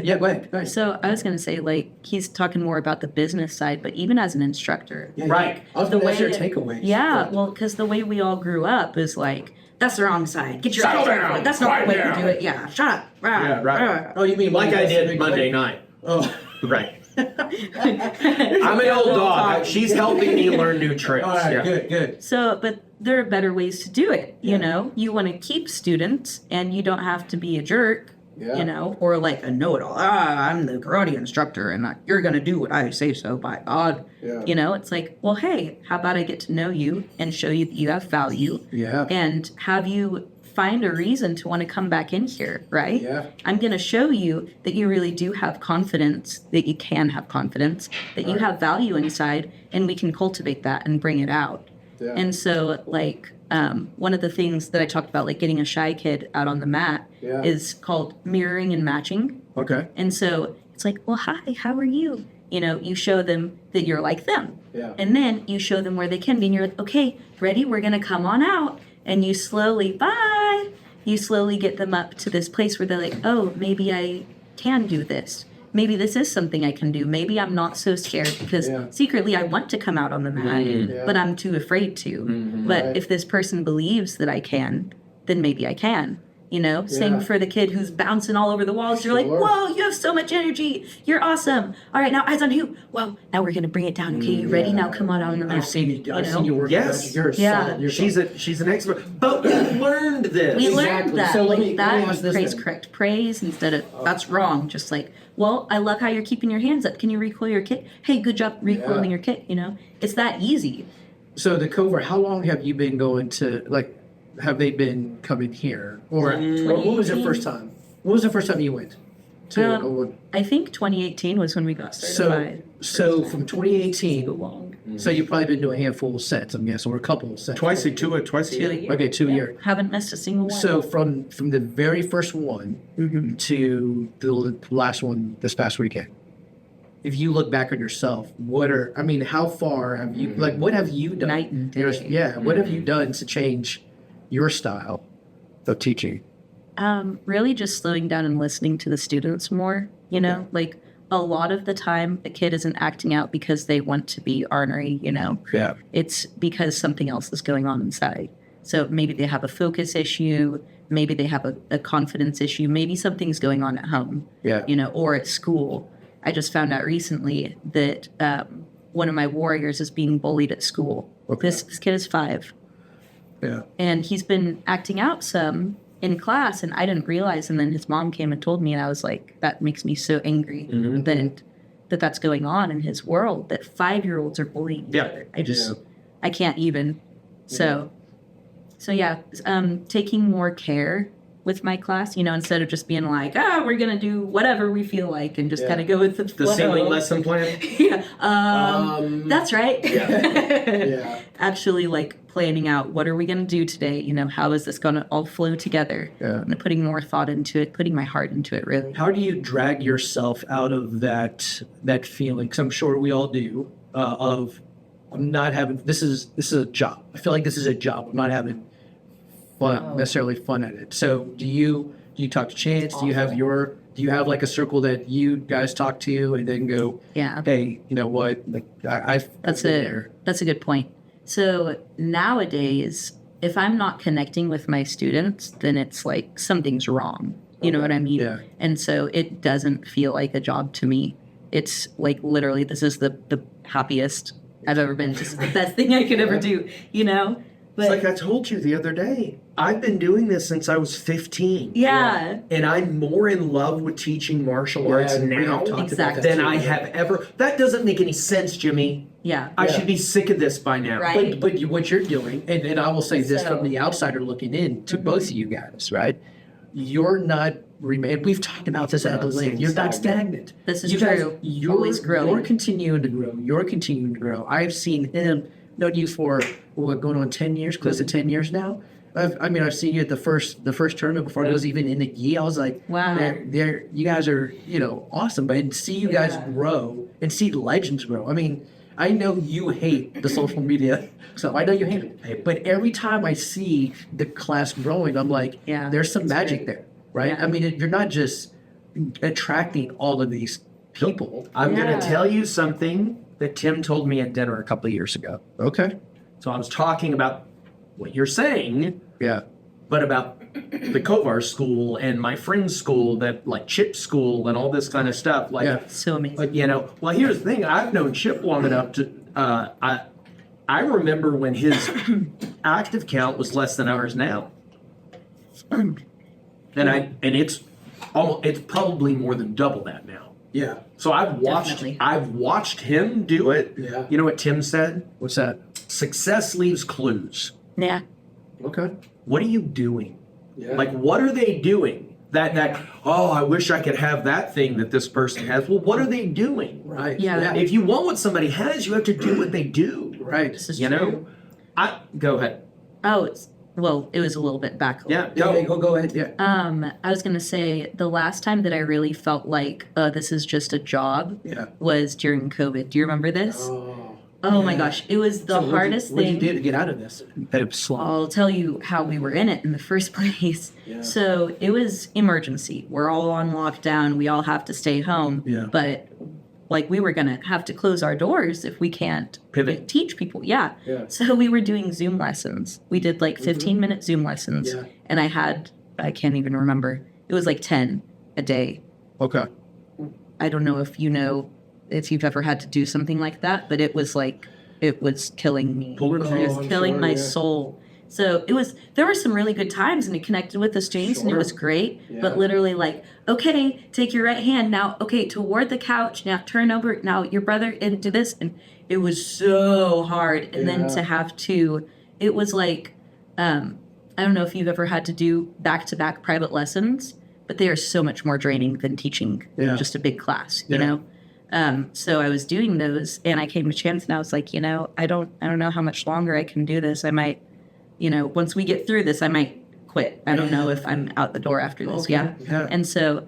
yeah, go ahead. So I was going to say, like, he's talking more about the business side, but even as an instructor. Yeah, Right. I was The going to ask your way- takeaways. Yeah, well, because the way we all grew up is like, that's the wrong side. Get your Settle eyes down. out. That's not the way Quiet to do down. it. Yeah, shut up. Yeah, right. Oh, you mean Like I did big Monday leg? night. Oh. Right. I'm an old dog. She's helping me learn new tricks. All right. Yeah. Good. So, but there are better ways to do it. You know, you want to keep students, and you don't have to be a jerk. Yeah. You know, or like a know-it-all. I'm the karate instructor, and you're gonna do what I say so. By God. Yeah. You know, it's like, well, hey, how about I get to know you and show you that you have value, Yeah. and have you find a reason to want to come back in here, right? Yeah. I'm going to show you that you really do have confidence, that you can have confidence, that you have value inside, and we can cultivate that and bring it out. Yeah. And so, like, one of the things that I talked about, like getting a shy kid out on the mat, Yeah. is called mirroring and matching. Okay. And so it's like, well, hi, how are you? You know, you show them that you're like them. Yeah. And then you show them where they can be. And you're like, okay, ready? We're going to come on out. And you slowly, bye. You slowly get them up to this place where they're like, oh, maybe I can do this. Maybe this is something I can do. Maybe I'm not so scared because secretly I want to come out on the mat, but I'm too afraid to. But if this person believes that I can, then maybe I can. You know, same for the kid who's bouncing all over the walls. You're like, whoa, you have so much energy. You're awesome. All right, now eyes on you. Whoa, now we're going to bring it down. Okay, you ready? Now come on the mat. I've seen you. I've know? seen you work. Yes. You're Yeah. solid. You're She's an expert. But we learned this. We learned Exactly. that. So let like me that ask this praise then. correct. Praise instead of that's wrong. Just like, well, I love how you're keeping your hands up. Can you recoil your kick? Hey, good job recoiling your kick. You know, it's that easy. So the Kovar, how long have you been going to, like, have they been coming here? Or what was your first time? What was the first time you went to? I think 2018 was when we got certified. So from 2018, long. so you've probably been to a handful of sets, I'm guessing, or a couple of sets. Twice a year. Okay, 2 a year. Haven't missed a single one. So from the very first one to the last one this past weekend, if you look back on yourself, how far have you, like, what have you done? Night and day. Yeah, what have you done to change your style of teaching? Really just slowing down and listening to the students more, you know, like a lot of the time a kid isn't acting out because they want to be ornery, you know, Yeah. it's because something else is going on inside. So maybe they have a focus issue, maybe they have a confidence issue, maybe something's going on at home, Yeah. you know, or at school. I just found out recently that one of my warriors is being bullied at school. Okay. This kid is 5. Yeah. And he's been acting out some in class, and I didn't realize. And then his mom came and told me, and I was like, that makes me so angry that that's going on in his world, that 5-year-olds are bullying each other. I can't even. So yeah, taking more care with my class, instead of just being like, we're going to do whatever we feel like and just kind of go with the The flow. sailing lesson plan? Yeah. That's right. Yeah. Actually, like planning out what are we going to do today? How is this going to all flow together? Yeah. And putting more thought into it, putting my heart into it, really. How do you drag yourself out of that feeling? Because I'm sure we all do. Of I'm not having this is a job. I feel like this is a job. I'm not having fun necessarily fun at it. So do you talk to Chance? Do you have like a circle that you guys talk to and then go, Yeah. hey, you know what? Like That's a good point. So nowadays, if I'm not connecting with my students, then it's like something's wrong. You know what I mean? Yeah. And so it doesn't feel like a job to me. It's like literally, this is the happiest I've ever been. Just the best thing I could ever do, But It's like I told you the other day. I've been doing this since I was 15. yeah. And I'm more in love with teaching martial arts we now have talked about Exactly. that than too. I have ever. That doesn't make any sense, Jimmy. Yeah. I should be sick of this by now. Right. But what you're doing, and I will say this So- from the outsider looking in to both of you guys, right? You're not we've talked about this at length. You're not stagnant. This is You guys, true. you're Always growing. You're continuing to grow. You're continuing to grow. I've seen him, known you for going on 10 years, close to 10 years now. I've seen you at the first tournament before I was even in the gi. I was like, Wow. they're you guys are awesome. But see you guys grow and see legends grow. I mean, I know you hate the social media, so I know you hate it. But every time I see the class growing, I'm like, Yeah. there's some magic there, right? Yeah. I mean, you're not just attracting all of these people. I'm going Yeah. to tell you something that Tim told me at dinner a couple of years ago. Okay. So I was talking about what you're saying, Yeah. but about the Kovar school and my friend's school, that like Chip school and all this kind of stuff. Like, Yeah. So amazing. Like, well, here's the thing. I've known Chip long enough to, I remember when his active count was less than ours now. And it's probably more than double that now. Yeah. So Definitely. I've watched him do it. Yeah. You know what Tim said? What's that? Success leaves clues. Yeah. Okay. What are you doing? Yeah. Like, what are they doing? That I wish I could have that thing that this person has. Well, what are they doing? Right. Yeah. If you want what somebody has, you have to do what they do. Right. This is You true. know? Go ahead. Oh, it was a little bit back. Yeah. Yeah. Go. Go ahead. Yeah. I was gonna say the last time that I really felt like this is just a job Yeah. was during COVID. Do you remember this? Oh, My gosh, it was the So hardest What did you thing. do to get out of this? I'll tell you how we were in it in the first place. Yeah. So it was emergency. We're all on lockdown. We all have to stay home. Yeah. But like we were gonna have to close our doors if we can't Pivot. teach people. Yeah. Yeah. So we were doing Zoom lessons. We did like 15-minute Zoom lessons. Yeah. And I can't even remember. It was like 10 a day. Okay. I don't know if you've ever had to do something like that, but it was killing me. Pulling It was I'm killing sure, my yeah. soul. So there were some really good times and it connected with us, James, and it was great. Yeah. But literally like, okay, take your right hand now, okay, toward the couch, now turn over, now your brother into this. And it was so hard. And then Yeah. to have it was like, I don't know if you've ever had to do back-to-back private lessons, but they are so much more draining than teaching Yeah. just a big class, you Yeah. know? So I was doing those and I came to Chance and I was like, I don't know how much longer I can do this. I might, once we get through this, I might quit. I don't know if I'm out the door after this. Okay. Yeah. Yeah. And so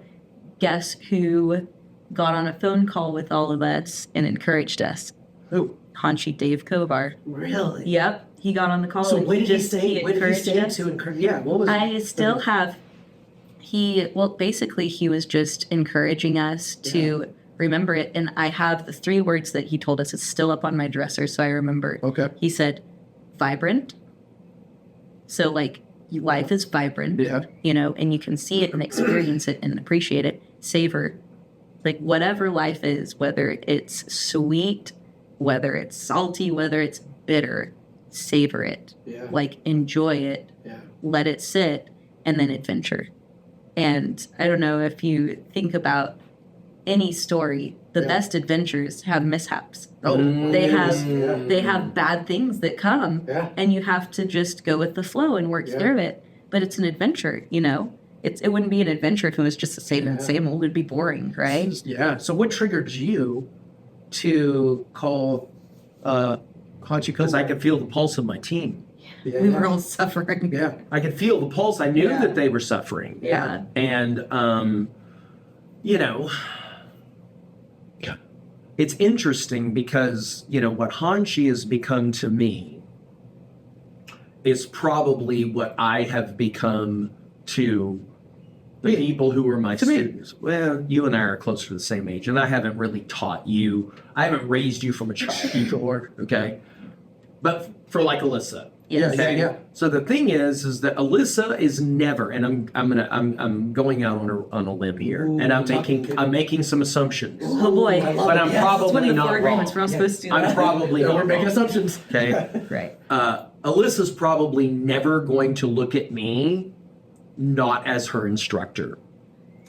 guess who got on a phone call with all of us and encouraged us? Who? Hanshi Dave Kovar. Really? Yep. He got on the call. So and what did he just- say? What did he encouraged say us. to encourage? Yeah. What was? I still have. Basically, he was just encouraging us to remember it. And I have the 3 words that he told us. It's still up on my dresser, so I remember. Okay. He said, vibrant. So, like, life is vibrant, Yeah. and you can see it and experience it and appreciate it. Savor. Like, whatever life is, whether it's sweet, whether it's salty, whether it's bitter, savor it. Yeah. Like, enjoy it. Yeah. Let it sit, and then adventure. And I don't know if you think about any story, the Yeah. best adventures have mishaps. Oh. They yes, have bad things that come, Yeah. and you have to just go with the flow and work Yeah. through it. But it's an adventure, it wouldn't be an adventure if it was just the same and same old. It'd be boring, right? Yeah. So what triggered you to call Hanshi Because I could feel the pulse of my team. We were all suffering. Yeah. I could feel the pulse. I knew Yeah. that they were suffering. Yeah. And, you know, it's interesting because, you know, what Hanshi has become to me is probably what I have become to the people who were my To me. students. Well, you and I are close to the same age, and I haven't really taught you. I haven't raised you from a child. Sure. Okay. But for like Alyssa. Yes. Yeah, yeah. So the thing is that Alyssa is never, and I'm going out on a limb here, and I'm making some assumptions. Oh boy. But I'm probably 24 not agreements. We're wrong. not supposed to do I'm that. probably Yeah, not we're making wrong. assumptions. Okay. Right. Alyssa's probably never going to look at me not as her instructor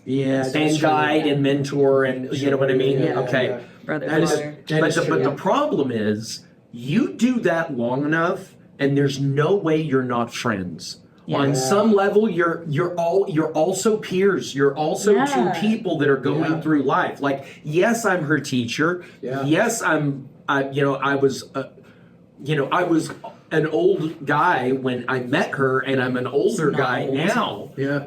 Yeah. and guide and mentor, and you know what I mean. Yeah. Okay. Brother, That is- brother. But the problem is, you do that long enough, and there's no way you're not friends. Yeah. On some level, you're also peers. You're also Yeah. two people that are going Yeah. through life. Like, yes, I'm her teacher. Yeah. Yes, I was an old guy when I met her, and I'm an older Not guy old. now. Yeah.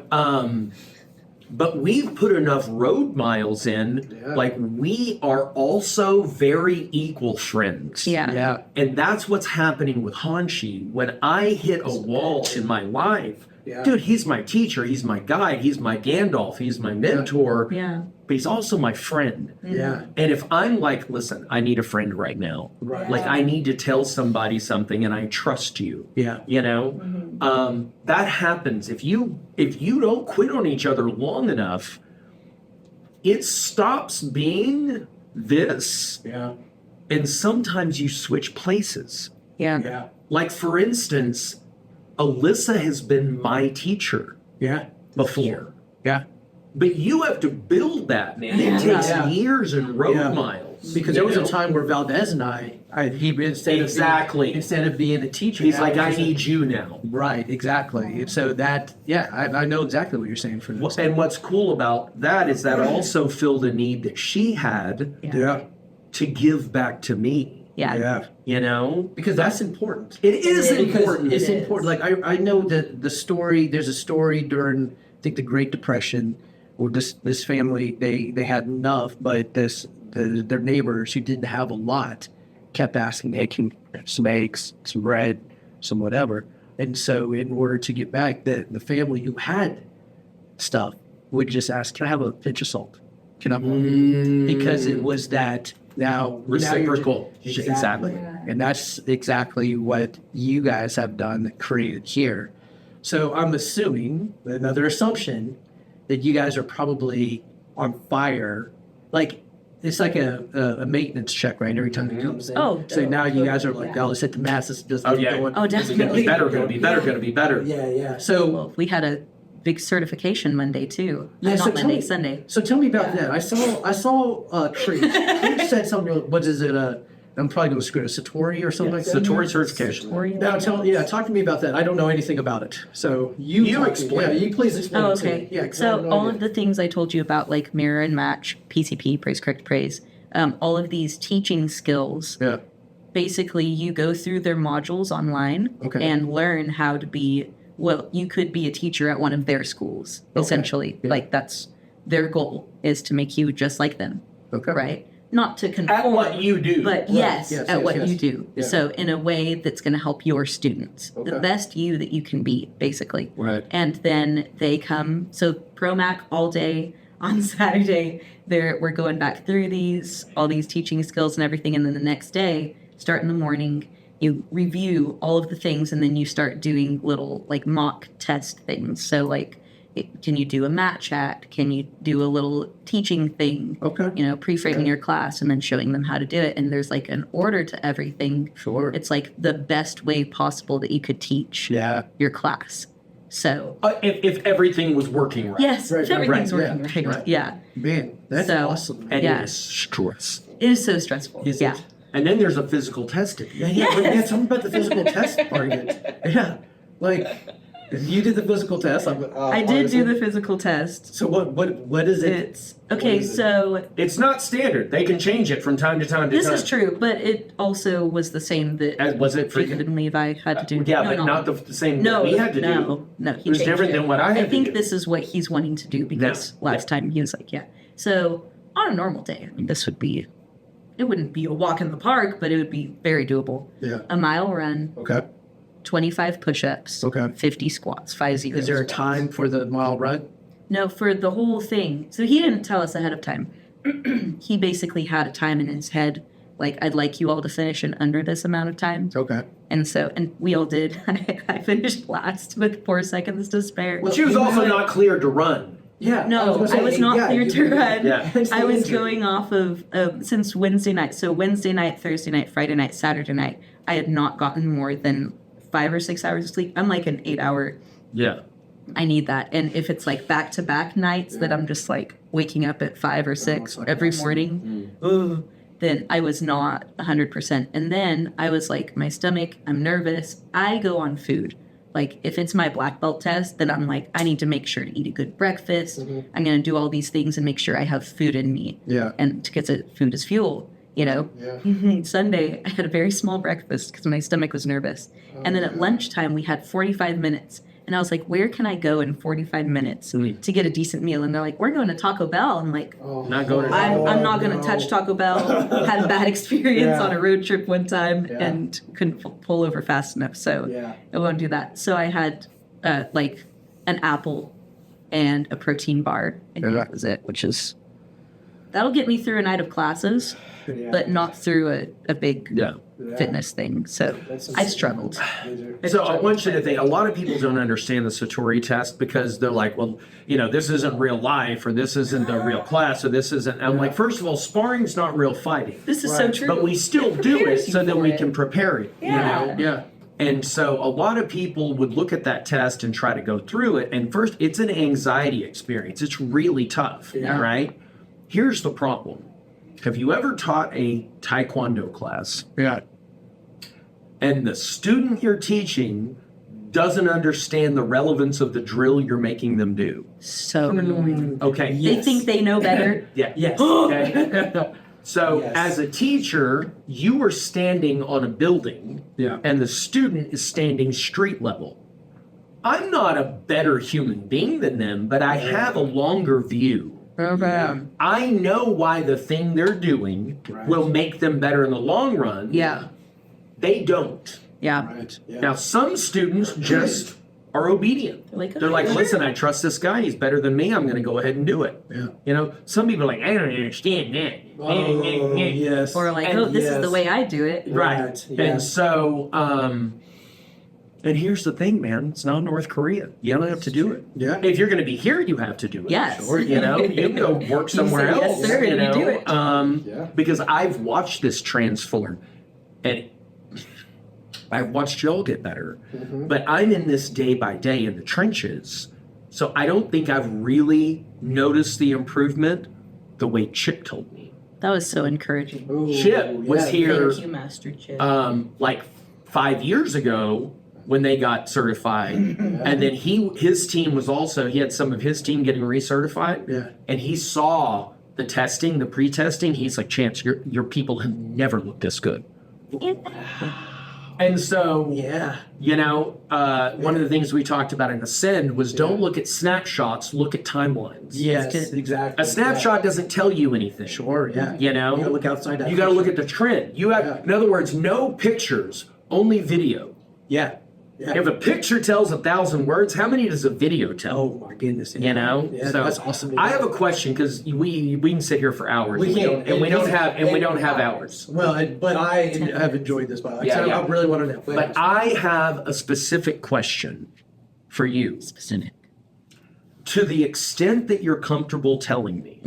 But we've put enough road miles in, Yeah. like we are also very equal friends. Yeah. Yeah. And that's what's happening with Hanshi. When I hit a wall in my life, Yeah. dude, he's my teacher, he's my guide, he's my Gandalf, he's my mentor, Yeah. but he's also my friend. Yeah. And if I'm like, listen, I need a friend right now. Right. Like I need to tell somebody something and I trust you. Yeah. You know? That happens. If you don't quit on each other long enough, it stops being this. Yeah. And sometimes you switch places. Yeah. Yeah. Like for instance, Alyssa has been my teacher Yeah. before. Yeah. But you have to build that, man. It Yeah. takes Yeah. years and road Yeah. miles. Because there was a time where Valdez and he Exactly. instead of being a teacher, He's now like, I he's a- need you now. Right, exactly. And so that, yeah, I know exactly what you're saying for this. And what's cool about that is that also filled a need that she had Yeah, to give back to me. Yeah. yeah. You know? Because that's important. It is Because important. it's important. Like I know that the story. There's a story during I think the Great Depression, where this family they had enough, but their neighbors who didn't have a lot kept asking, "Hey, can some eggs, some bread, some whatever?" And so in order to get back, the family who had stuff would just ask, "Can I have a pinch of salt? Can I?" Because it was that now Reciprocal. now you're- Exactly. and that's exactly what you guys have done, created here. So I'm assuming, another assumption, that you guys are probably on fire. Like, it's like a maintenance check, right? Every time it comes in. Oh, So now you guys are like, oh, let's hit the masses. Just Oh, keep yeah. going. Oh, It's gonna be definitely. better, gonna be better, gonna be better. Yeah, yeah. So, Well, we had a big certification Monday too. Yeah, so Not tell Monday, me- Sunday. so tell me about that. I saw Trish. Trish said something, what is it? I'm probably going to screw it, Satori or something like that? Satori certification. Now, talk to me about that. I don't know anything about it. So you You talk to me. explain. Yeah, you please explain Oh, it to me. okay. Yeah, 'cause I have So no all idea. of the things I told you about, like mirror and match, PCP, praise, correct, praise, all of these teaching skills, Yeah. basically you go through their modules online Okay. and learn how to be, well, you could be a teacher at one of their schools, Okay. essentially. Yeah. Like that's their goal, is to make you just like them, Okay. right? Not to conform. At what you do. But Yes, at yes, what yes. you do. Yeah. So in a way that's going to help your students, the Okay. best you that you can be, basically. Right. And then they come. So ProMac all day on Saturday. We're going back through all these teaching skills and everything, and then the next day, start in the morning. You review all of the things, and then you start doing little like mock test things. So like, can you do a mat chat? Can you do a little teaching thing? Okay. Pre-framing your class and then showing them how to do it. And there's like an order to everything. Sure. It's like the best way possible that you could teach Yeah. your class. So If everything was working right. yes, Right, if everything's right, working yeah, right. right. Yeah. Man, that's So- awesome. And Yeah. it is stress. It is so stressful. Is yeah. it? And then there's a physical testing. Yeah, tell me about the physical test part of it. Yeah. Like, You did the physical test. I did do the physical test. So what is it? It's okay. is it? So It's not standard. They can change it from time to time to this time. is true, but it also was the same that As was it for Jacob and Levi had to do. Yeah, No, but no. not the same No, that we had to do. no. He It was changed different than what I had I to think do. this is what he's wanting to do because last time he was like, yeah. So on a normal day, I mean, this would be, it wouldn't be a walk in the park, but it would be very doable. Yeah. A mile run, Okay. 25 push-ups, Okay. 50 squats, 50. Is there a time for the mile run? No, for the whole thing. So he didn't tell us ahead of time. He basically had a time in his head, like, I'd like you all to finish in under this amount of time. Okay. And so, and we all did. I finished last with 4 seconds to spare. She was also not cleared to run. Yeah. No, I was not cleared to run. Yeah. I was going off of since Wednesday night. So Wednesday night, Thursday night, Friday night, Saturday night, I had not gotten more than 5 or 6 hours of sleep. I'm like an 8-hour. Yeah. I need that. And if it's like back-to-back nights that I'm just like waking up at 5 or 6 every morning, then I was not 100%. And then I was like, my stomach, I'm nervous. I go on food. Like if it's my black belt test, then I'm like, I need to make sure to eat a good breakfast. I'm going to do all these things and make sure I have food in me. Yeah. And because food is fuel, you know? Yeah. Sunday, I had a very small breakfast because my stomach was nervous. And then at lunchtime, we had 45 minutes. And I was like, where can I go in 45 minutes to get a decent meal? And they're like, we're going to Taco Bell. I'm like, Not going to I'm not going to touch Taco Bell. Had a bad experience Yeah. on a road trip one time Yeah. and couldn't pull over fast enough. So Yeah. I won't do that. So I had like an apple and a protein bar. I think that was it, which is, that'll get me through a night of classes, Yeah. but not through a big Yeah. fitness thing. So That's I struggled. So I want you to think, a lot of people don't understand the Satori test because they're like, well, you know, this isn't real life or this isn't a real class or this isn't. I'm like, first of all, sparring's not real fighting. This is so true. But we still do it prepares you so that for we it. can prepare it. Yeah. You know? Yeah. And so a lot of people would look at that test and try to go through it. And first, it's an anxiety experience. It's really tough, Yeah. right? Here's the problem. Have you ever taught a Taekwondo class Yeah. and the student you're teaching doesn't understand the relevance of the drill you're making them do? So annoying. Okay. They think they know better. Yeah. Yes. Okay. So Yes. as a teacher, you are standing on a building Yeah. and the student is standing street level. I'm not a better human being than them, but I have a longer view. I know why the thing they're doing Right. will make them better in the long run. Yeah. They don't. Yeah. Right. Yeah. Now, some students just are obedient. They're like, okay, listen, I trust this guy. He's better than me. I'm going to go ahead and do it. Yeah. You know, some people are like, I don't understand that. Oh, yes. Or like, And oh, this is yes. the way I do it. Right. Right, And yes. so, and here's the thing, man. It's not North Korea. You don't have to do it. Yeah. If you're going to be here, you have to do it. Yes. Or, you know, you can go work somewhere say, else. "Yes, sir," you and you know? do it. Yeah. Because I've watched this transform, and I've watched y'all get better. But I'm in this day by day in the trenches, so I don't think I've really noticed the improvement the way Chip told me. That was so encouraging. Ooh, Chip was yeah. here Thank you, Master Chip. like 5 years ago when they got certified, and then his team was also, he had some of his team getting recertified. Yeah. And he saw the testing, the pre-testing. He's like, Chance, your people have never looked this good. And so, Yeah. you know, one of the things we talked about in Ascend was don't look at snapshots, look at timelines. Yes. good. Exactly. A snapshot doesn't tell you anything. Sure. Yeah. You know, You gotta look outside that. you got to look at the trend. You have, Yeah. in other words, no pictures, only video. Yeah. Yeah. If a picture tells 1,000 words, how many does a video tell? Oh my goodness. You know, Yeah, so that's awesome. I have a question because we can sit here for hours. We can. and we don't have hours. Well, but I have enjoyed this. By the way, Yeah, so yeah. I really want to know. But I have a specific question for you. Specific. To the extent that you're comfortable telling me,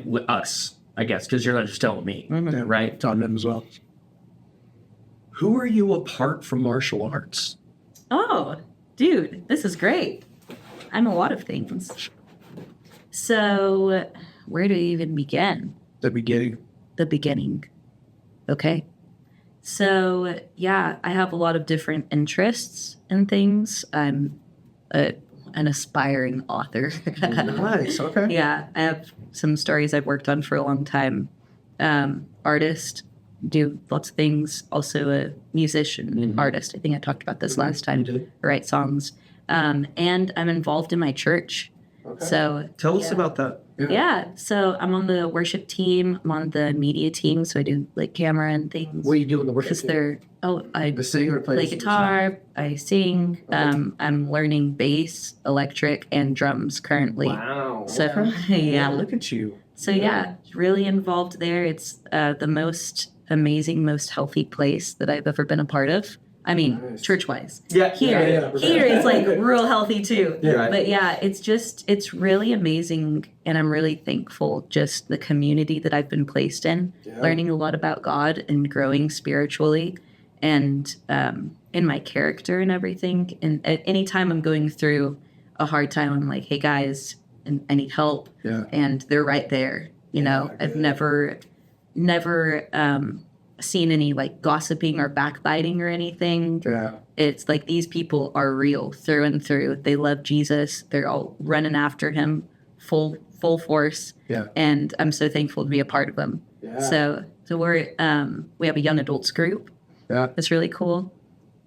with us, I guess, because you're not just telling me, right? Taught them as well. Who are you apart from martial arts? Oh, dude, this is great. I'm a lot of things. So, where to even begin? The beginning. The beginning. Okay. So, yeah, I have a lot of different interests and things. I'm an aspiring author. Nice. Okay. Yeah, I have some stories I've worked on for a long time. Artist, do lots of things. Also a musician, artist. I think I talked about this last time. Write songs. And I'm involved in my church. Okay. So Tell us about that. yeah, so I'm on the worship team. I'm on the media team, so I do like camera and things. What do you do in the worship? Because they're I The singer play plays guitar, I sing. I'm learning bass, electric, and drums currently. Wow. So yeah, Look at you. so yeah, really involved there. It's the most amazing, most healthy place that I've ever been a part of. I mean, Nice. church-wise. Yeah. Here it's like real healthy too. Yeah. But yeah, it's really amazing, and I'm really thankful just the community that I've been placed in, learning a lot about God and growing spiritually, and in my character and everything. And at any time I'm going through a hard time, I'm like, hey guys, and I need help. Yeah. And they're right there. You know, I've never seen any like gossiping or backbiting or anything. Yeah. It's like these people are real through and through. They love Jesus. They're all running after him full force. Yeah. And I'm so thankful to be a part of them. Yeah. So we're we have a young adults group. Yeah. It's really cool.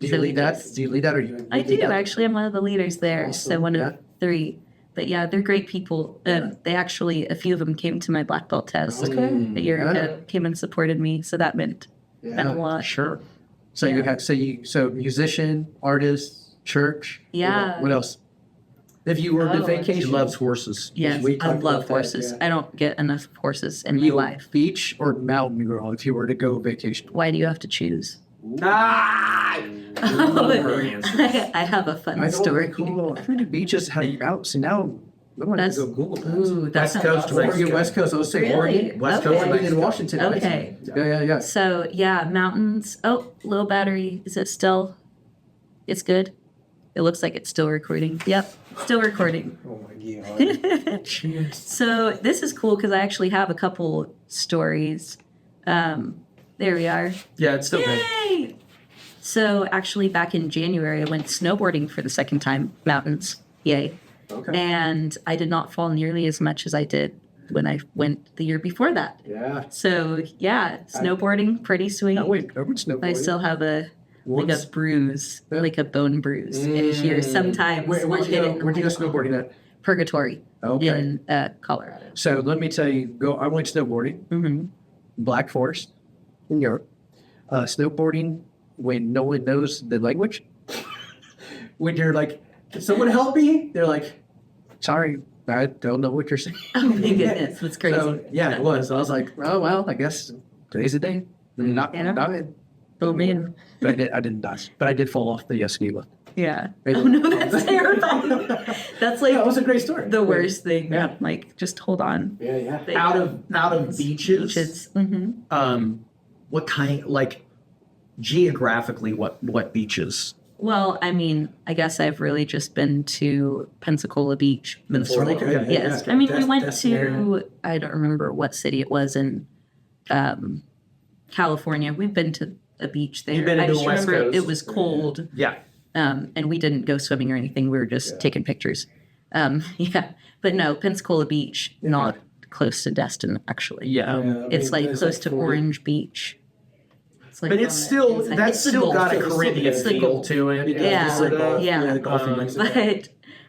Do you lead that? Do you lead that or you? I do actually. I'm one of the leaders there. So one of 3. But yeah, they're great people. They actually, a few of them came to my black belt test a year ago, came and supported me. So that meant a lot. Sure. So you have so musician, artist, church. Yeah. What else? If you were on She vacation, loves horses. Yes, We I talked love about that, horses. yeah. I don't get enough horses in my you life. beach or mountain girl if you were to go vacation. Why do you have to choose? Ah! I have a fun story. Cool. I think beaches have mountains. And now I'm going to That's go Google that. ooh, that West sounds Coast, awesome. Oregon, West Coast. I was saying Really? Oregon, West Okay. Coast, Oregon, and Washington. right? Okay. Yeah. So yeah, mountains. Oh, low battery. Is it still? It's good. It looks like it's still recording. Yep, still recording. Oh my god. So this is cool because I actually have a couple stories. There we are. Yeah, it's still good. Yay! So actually, back in January, I went snowboarding for the second time, mountains. Yay! Okay. And I did not fall nearly as much as I did when I went the year before that. Yeah. So yeah, snowboarding, pretty sweet. I went snowboarding. I still have a Once. bruise, like a bone bruise in here. Sometimes Where'd I'll you hit go? it Where'd you go snowboarding at? Purgatory Okay. in Colorado. So let me tell you, I went snowboarding, Mm-hmm. Black Forest, in Europe. Snowboarding when no one knows the language. When you're like, can someone help me? They're like, sorry, I don't know what you're saying. Oh my goodness, that's crazy. So, yeah, it was. I was like, oh, well, I guess today's the day. Not Yeah. dying. Oh man. But I didn't die. But I did fall off the ski lift. Yeah. Maybe. Oh no, that's terrifying. That's like That was a great story. the worst thing. Yeah. Like, just hold on. Yeah. Out of beaches. Beaches. Mm-hmm. What kind, like, geographically, what beaches? Well, I mean, I guess I've really just been to Pensacola Beach. Minnesota? Yeah. Yes. I mean, we went That's the area. to, I don't remember what city it was in California. We've been to a beach there. You've been I to the just West remember Coast. it was cold, Yeah. and we didn't go swimming or anything. We were just taking pictures. Yeah. But no, Pensacola Beach, not close to Destin, actually. Yeah. It's like close to Orange Beach. It's like But on it's the still, inside. that's It's the still Gulf. got a It's the- Caribbean it's the feel Gulf. to it. Yeah. Yeah, golfing.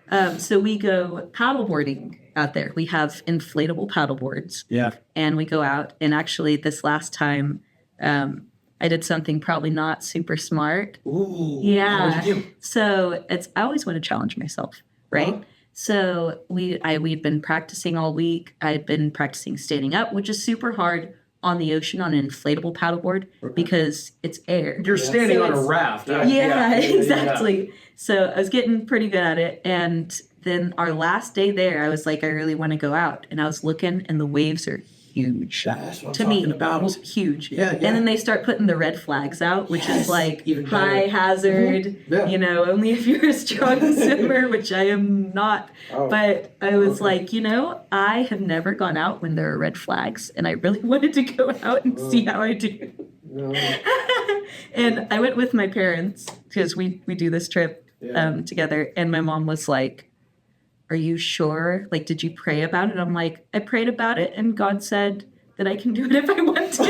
But so we go paddleboarding out there. We have inflatable paddleboards, Yeah. and we go out. And actually, this last time, I did something probably not super smart. Ooh. Yeah. What'd you do? So I always want to challenge myself, right? Uh-huh. So we'd been practicing all week. I'd been practicing standing up, which is super hard on the ocean on an inflatable paddleboard because it's air. You're standing So on a it's- raft. Yeah, exactly. So I was getting pretty good at it. And then our last day there, I was like, I really want to go out. And I was looking, and the waves are huge. That's what I'm To me, talking about. huge. Yeah. And then they start putting the red flags out, which Yes, is like even better. high hazard, Yeah. you know, only if you're a strong swimmer, which I am not. Oh, But I was like, you know, I have never gone out when there are red flags, and I really wanted to go out and see how I do. no. And I went with my parents because we do this trip together. And my mom was like, "Are you sure? Like, did you pray about it?" I'm like, "I prayed about it, and God said that I can do it if I want to."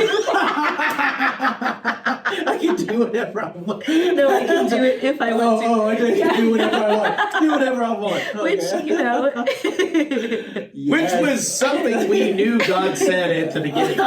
I can do whatever I want. No, I can do it if I want to. Oh, I can do whatever I want. Do whatever I want. Which, you know. Which was something we knew God said at the beginning.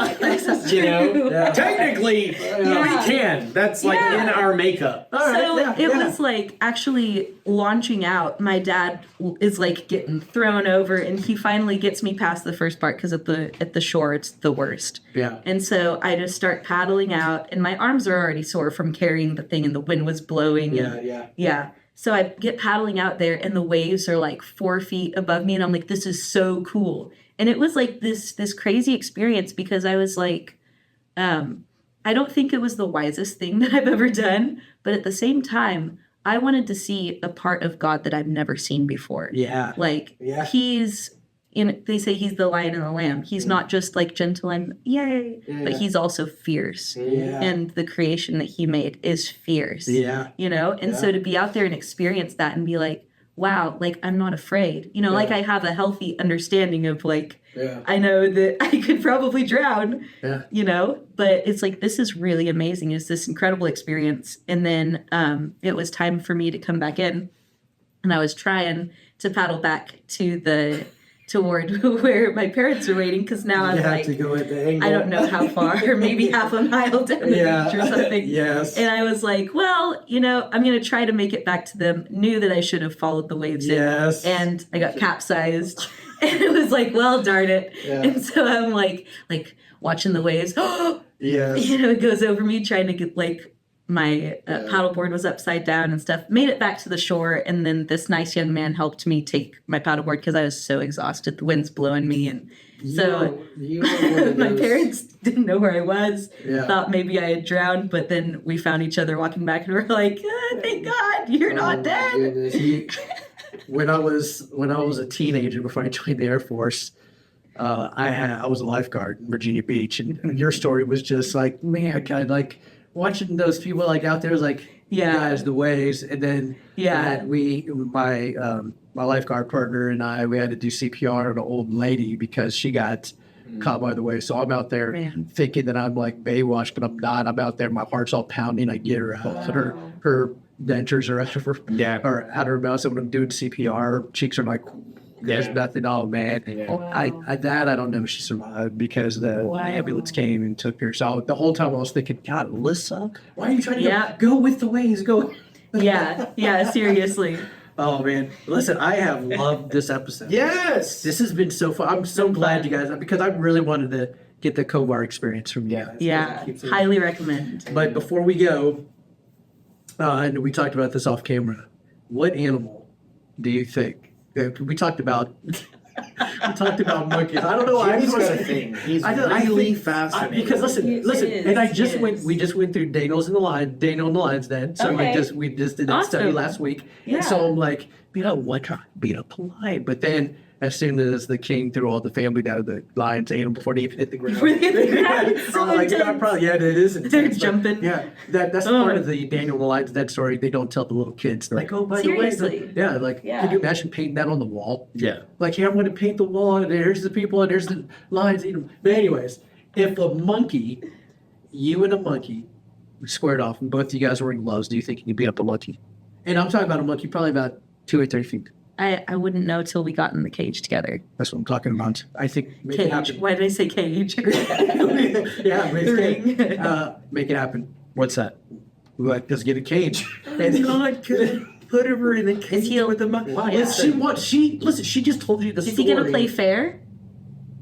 You know, technically, we can. That's like in our makeup. So it was like actually launching out. My dad is like getting thrown over, and he finally gets me past the first part because at the shore it's the worst. Yeah. And so I just start paddling out, and my arms are already sore from carrying the thing, and the wind was blowing. Yeah. So I get paddling out there, and the waves are like 4 feet above me, and I'm like, this is so cool. And it was like this crazy experience because I was like, I don't think it was the wisest thing that I've ever done, but at the same time, I wanted to see a part of God that I've never seen before. Yeah. Like he's they say he's the lion and the lamb. He's not just like gentle and yay, but he's also fierce. Yeah. And the creation that he made is fierce. Yeah. You know? And so to be out there and experience that and be like, wow, like I'm not afraid. You know, like I have a healthy understanding of like, I know that I could probably drown, you know, but it's like, this is really amazing. It's this incredible experience. And then it was time for me to come back in, and I was trying to paddle back toward where my parents are waiting, because now I'm like, to go at the angle. I don't know how far, maybe half a mile down the beach or something. Yes. And I was like, well, you know, I'm going to try to make it back to them. Knew that I should have followed the waves in. And I got capsized. And it was like, well, darn it. Yeah. And so I'm like watching the waves. Yes. You know, it goes over me trying to get like my paddleboard was upside down and stuff. Made it back to the shore, and then this nice young man helped me take my paddleboard because I was so exhausted. The wind's blowing me, and so my parents didn't know where I was. Thought maybe I had drowned, but then we found each other walking back, and we're like, "Thank God, you're not dead." When I was a teenager, before I joined the Air Force, I was a lifeguard in Virginia Beach, and your story was just like, man, kind of like watching those people like out there was like, guys, the waves, and then my lifeguard partner and we had to do CPR on an old lady because she got caught by the waves. So I'm out there thinking that I'm like Baywatch, but I'm not. I'm out there, my heart's all pounding. I get her out. So her dentures are out of her mouth. So when I'm doing CPR, cheeks are like, there's nothing. Oh man, I don't know if she survived because the ambulance came and took her. So the whole time I was thinking, God, Alyssa, why are you trying to go with the waves? Go. Seriously. Oh man, listen, I have loved this episode. Yes, this has been so fun. I'm so glad you guys, because I really wanted to get the Kovar experience from you guys. Highly recommend. But before we go, and we talked about this off camera, what animal do you think? We talked about monkeys. I don't know. He's got a thing. He's really fascinating. Because listen, and we just went through Daniel and the Lions Den. So we just did that study last week. Yeah. And so I'm like, polite. But then as soon as the king threw all the family down, the lions ate them before they even hit the ground. It is intense. They're jumping. That's part of the Daniel and the Lions Den story. They don't tell the little kids. They're like, oh, by the way, can you imagine painting that on the wall? Yeah. Like, I'm going to paint the wall, and there's the people, and there's the lions eating them. But anyways, if you and a monkey squared off, and both of you guys were in gloves, do you think you could beat up a monkey? And I'm talking about a monkey probably about 2 or 3 feet. I wouldn't know till we got in the cage together. That's what I'm talking about. I think make it happen. Why did I say cage? Make it happen. What's that? Just get a cage. And put her in the cage with the monkey. She just told you the story. Is he gonna play fair?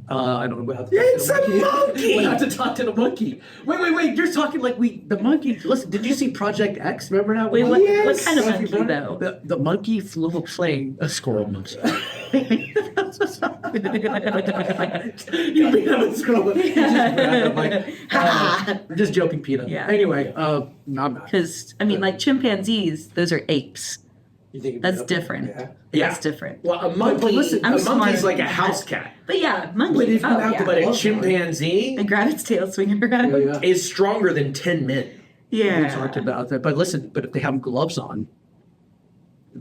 I don't know about It's a monkey! We'll have to talk to the monkey. Wait. You're talking like the monkey. Listen, did you see Project X? Remember that? Wait, what kind of monkey, though? The monkey flew a plane. A squirrel monkey. You beat up a squirrel. I'm just joking, Peter. Yeah. Anyway, I'm not. Because, like chimpanzees, those are apes. You think That's different. Yeah. That's different. Well, a monkey, I'm monkey's smarter like a than house that. cat. But monkey. But a chimpanzee And grab its tail, swing it around. is stronger than 10 men. We talked about that. But listen, but if they have gloves on,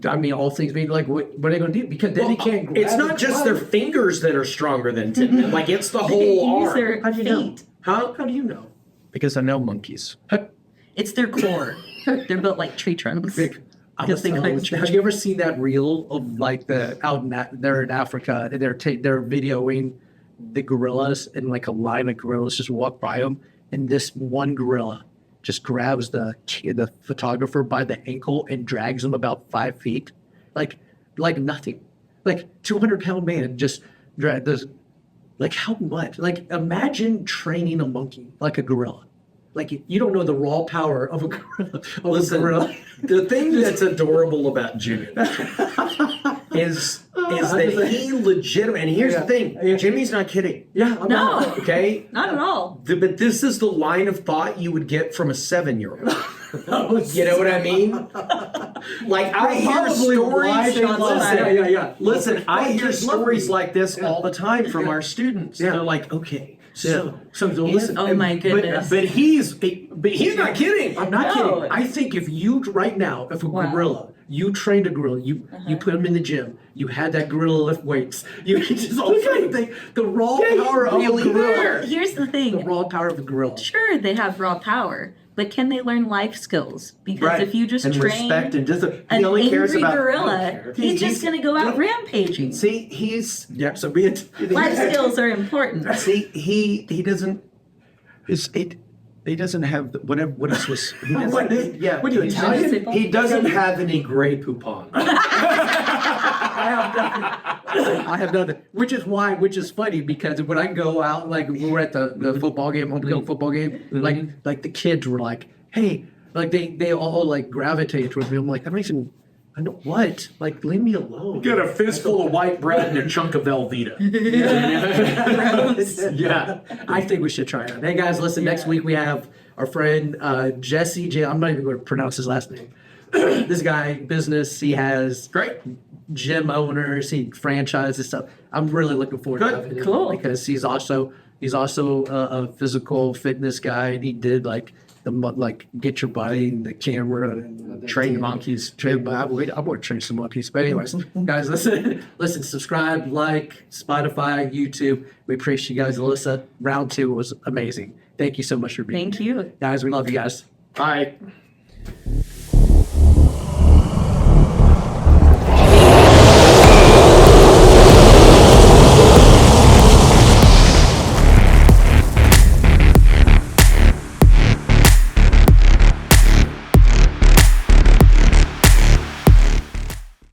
I mean, all things being like, what are they going to do? Because then they can't grab It's not just their fingers that are stronger than tendon. Like, it's the whole Use arm. their How do you know? feet. Huh? How do you know? Because I know monkeys. It's their core. They're built like tree trunks. Because they climb trees. Have you ever seen that reel of like they're in Africa and they're videoing the gorillas and like a line of gorillas just walk by them, and this one gorilla just grabs the photographer by the ankle and drags him about 5 feet, like nothing, like 200-pound man just drag this, like how much? Like imagine training a monkey like a gorilla. Like you don't know the raw power of a gorilla. Listen, the thing that's adorable about Jimmy is that he legitimately, and here's the thing, Jimmy's not kidding. Yeah, I'm No. not. Okay? Not at all. But this is the line of thought you would get from a 7-year-old. You know what I mean? Like, I hear Probably why stories. they love it. Yeah. Listen, I hear Just love stories me. like this all the time from our students. Yeah. They're like, okay, So he's- listen. Oh my goodness. But he's not kidding. I'm not No. kidding. I think if you right now, if a Wow. gorilla, you trained a gorilla, you put him in the gym, you had that gorilla lift weights, you just all kind of thing. The raw power of a really gorilla. there. Here's the The thing. raw power of a gorilla. Sure, they have raw power, but can they learn life skills? Because Right. if you just and train respect and discipline, an he only cares angry about gorilla, he's just going to go out rampaging. See, he's Yeah. So be it. Life skills are important. see he doesn't. He doesn't have whatever. What is this? He doesn't, What is- what are you, he's Italian? just- He doesn't have any Grey Poupon. I have nothing. Which is funny because when I go out, like we were at the football game, homecoming football game, like the kids were like, hey, like they all like gravitate towards me. I'm like, I know what? Like, leave me alone. Got a fistful of white bread and a chunk of Velveeta. Yeah. I think we should try it. Hey guys, listen, next week we have our friend Jesse J. I'm not even going to pronounce his last name. This guy, business, he has Great. gym owners, he franchises stuff. I'm really looking forward to Good. having him Cool. because he's also a physical fitness guy, and he did like get your body in the camera and Train monkeys. I'm going to train some monkeys. But anyways, guys, listen, subscribe, like, Spotify, YouTube. We appreciate you guys. Alyssa, round 2 was amazing. Thank you so much for being Thank here. you. Guys, we love you guys. Bye.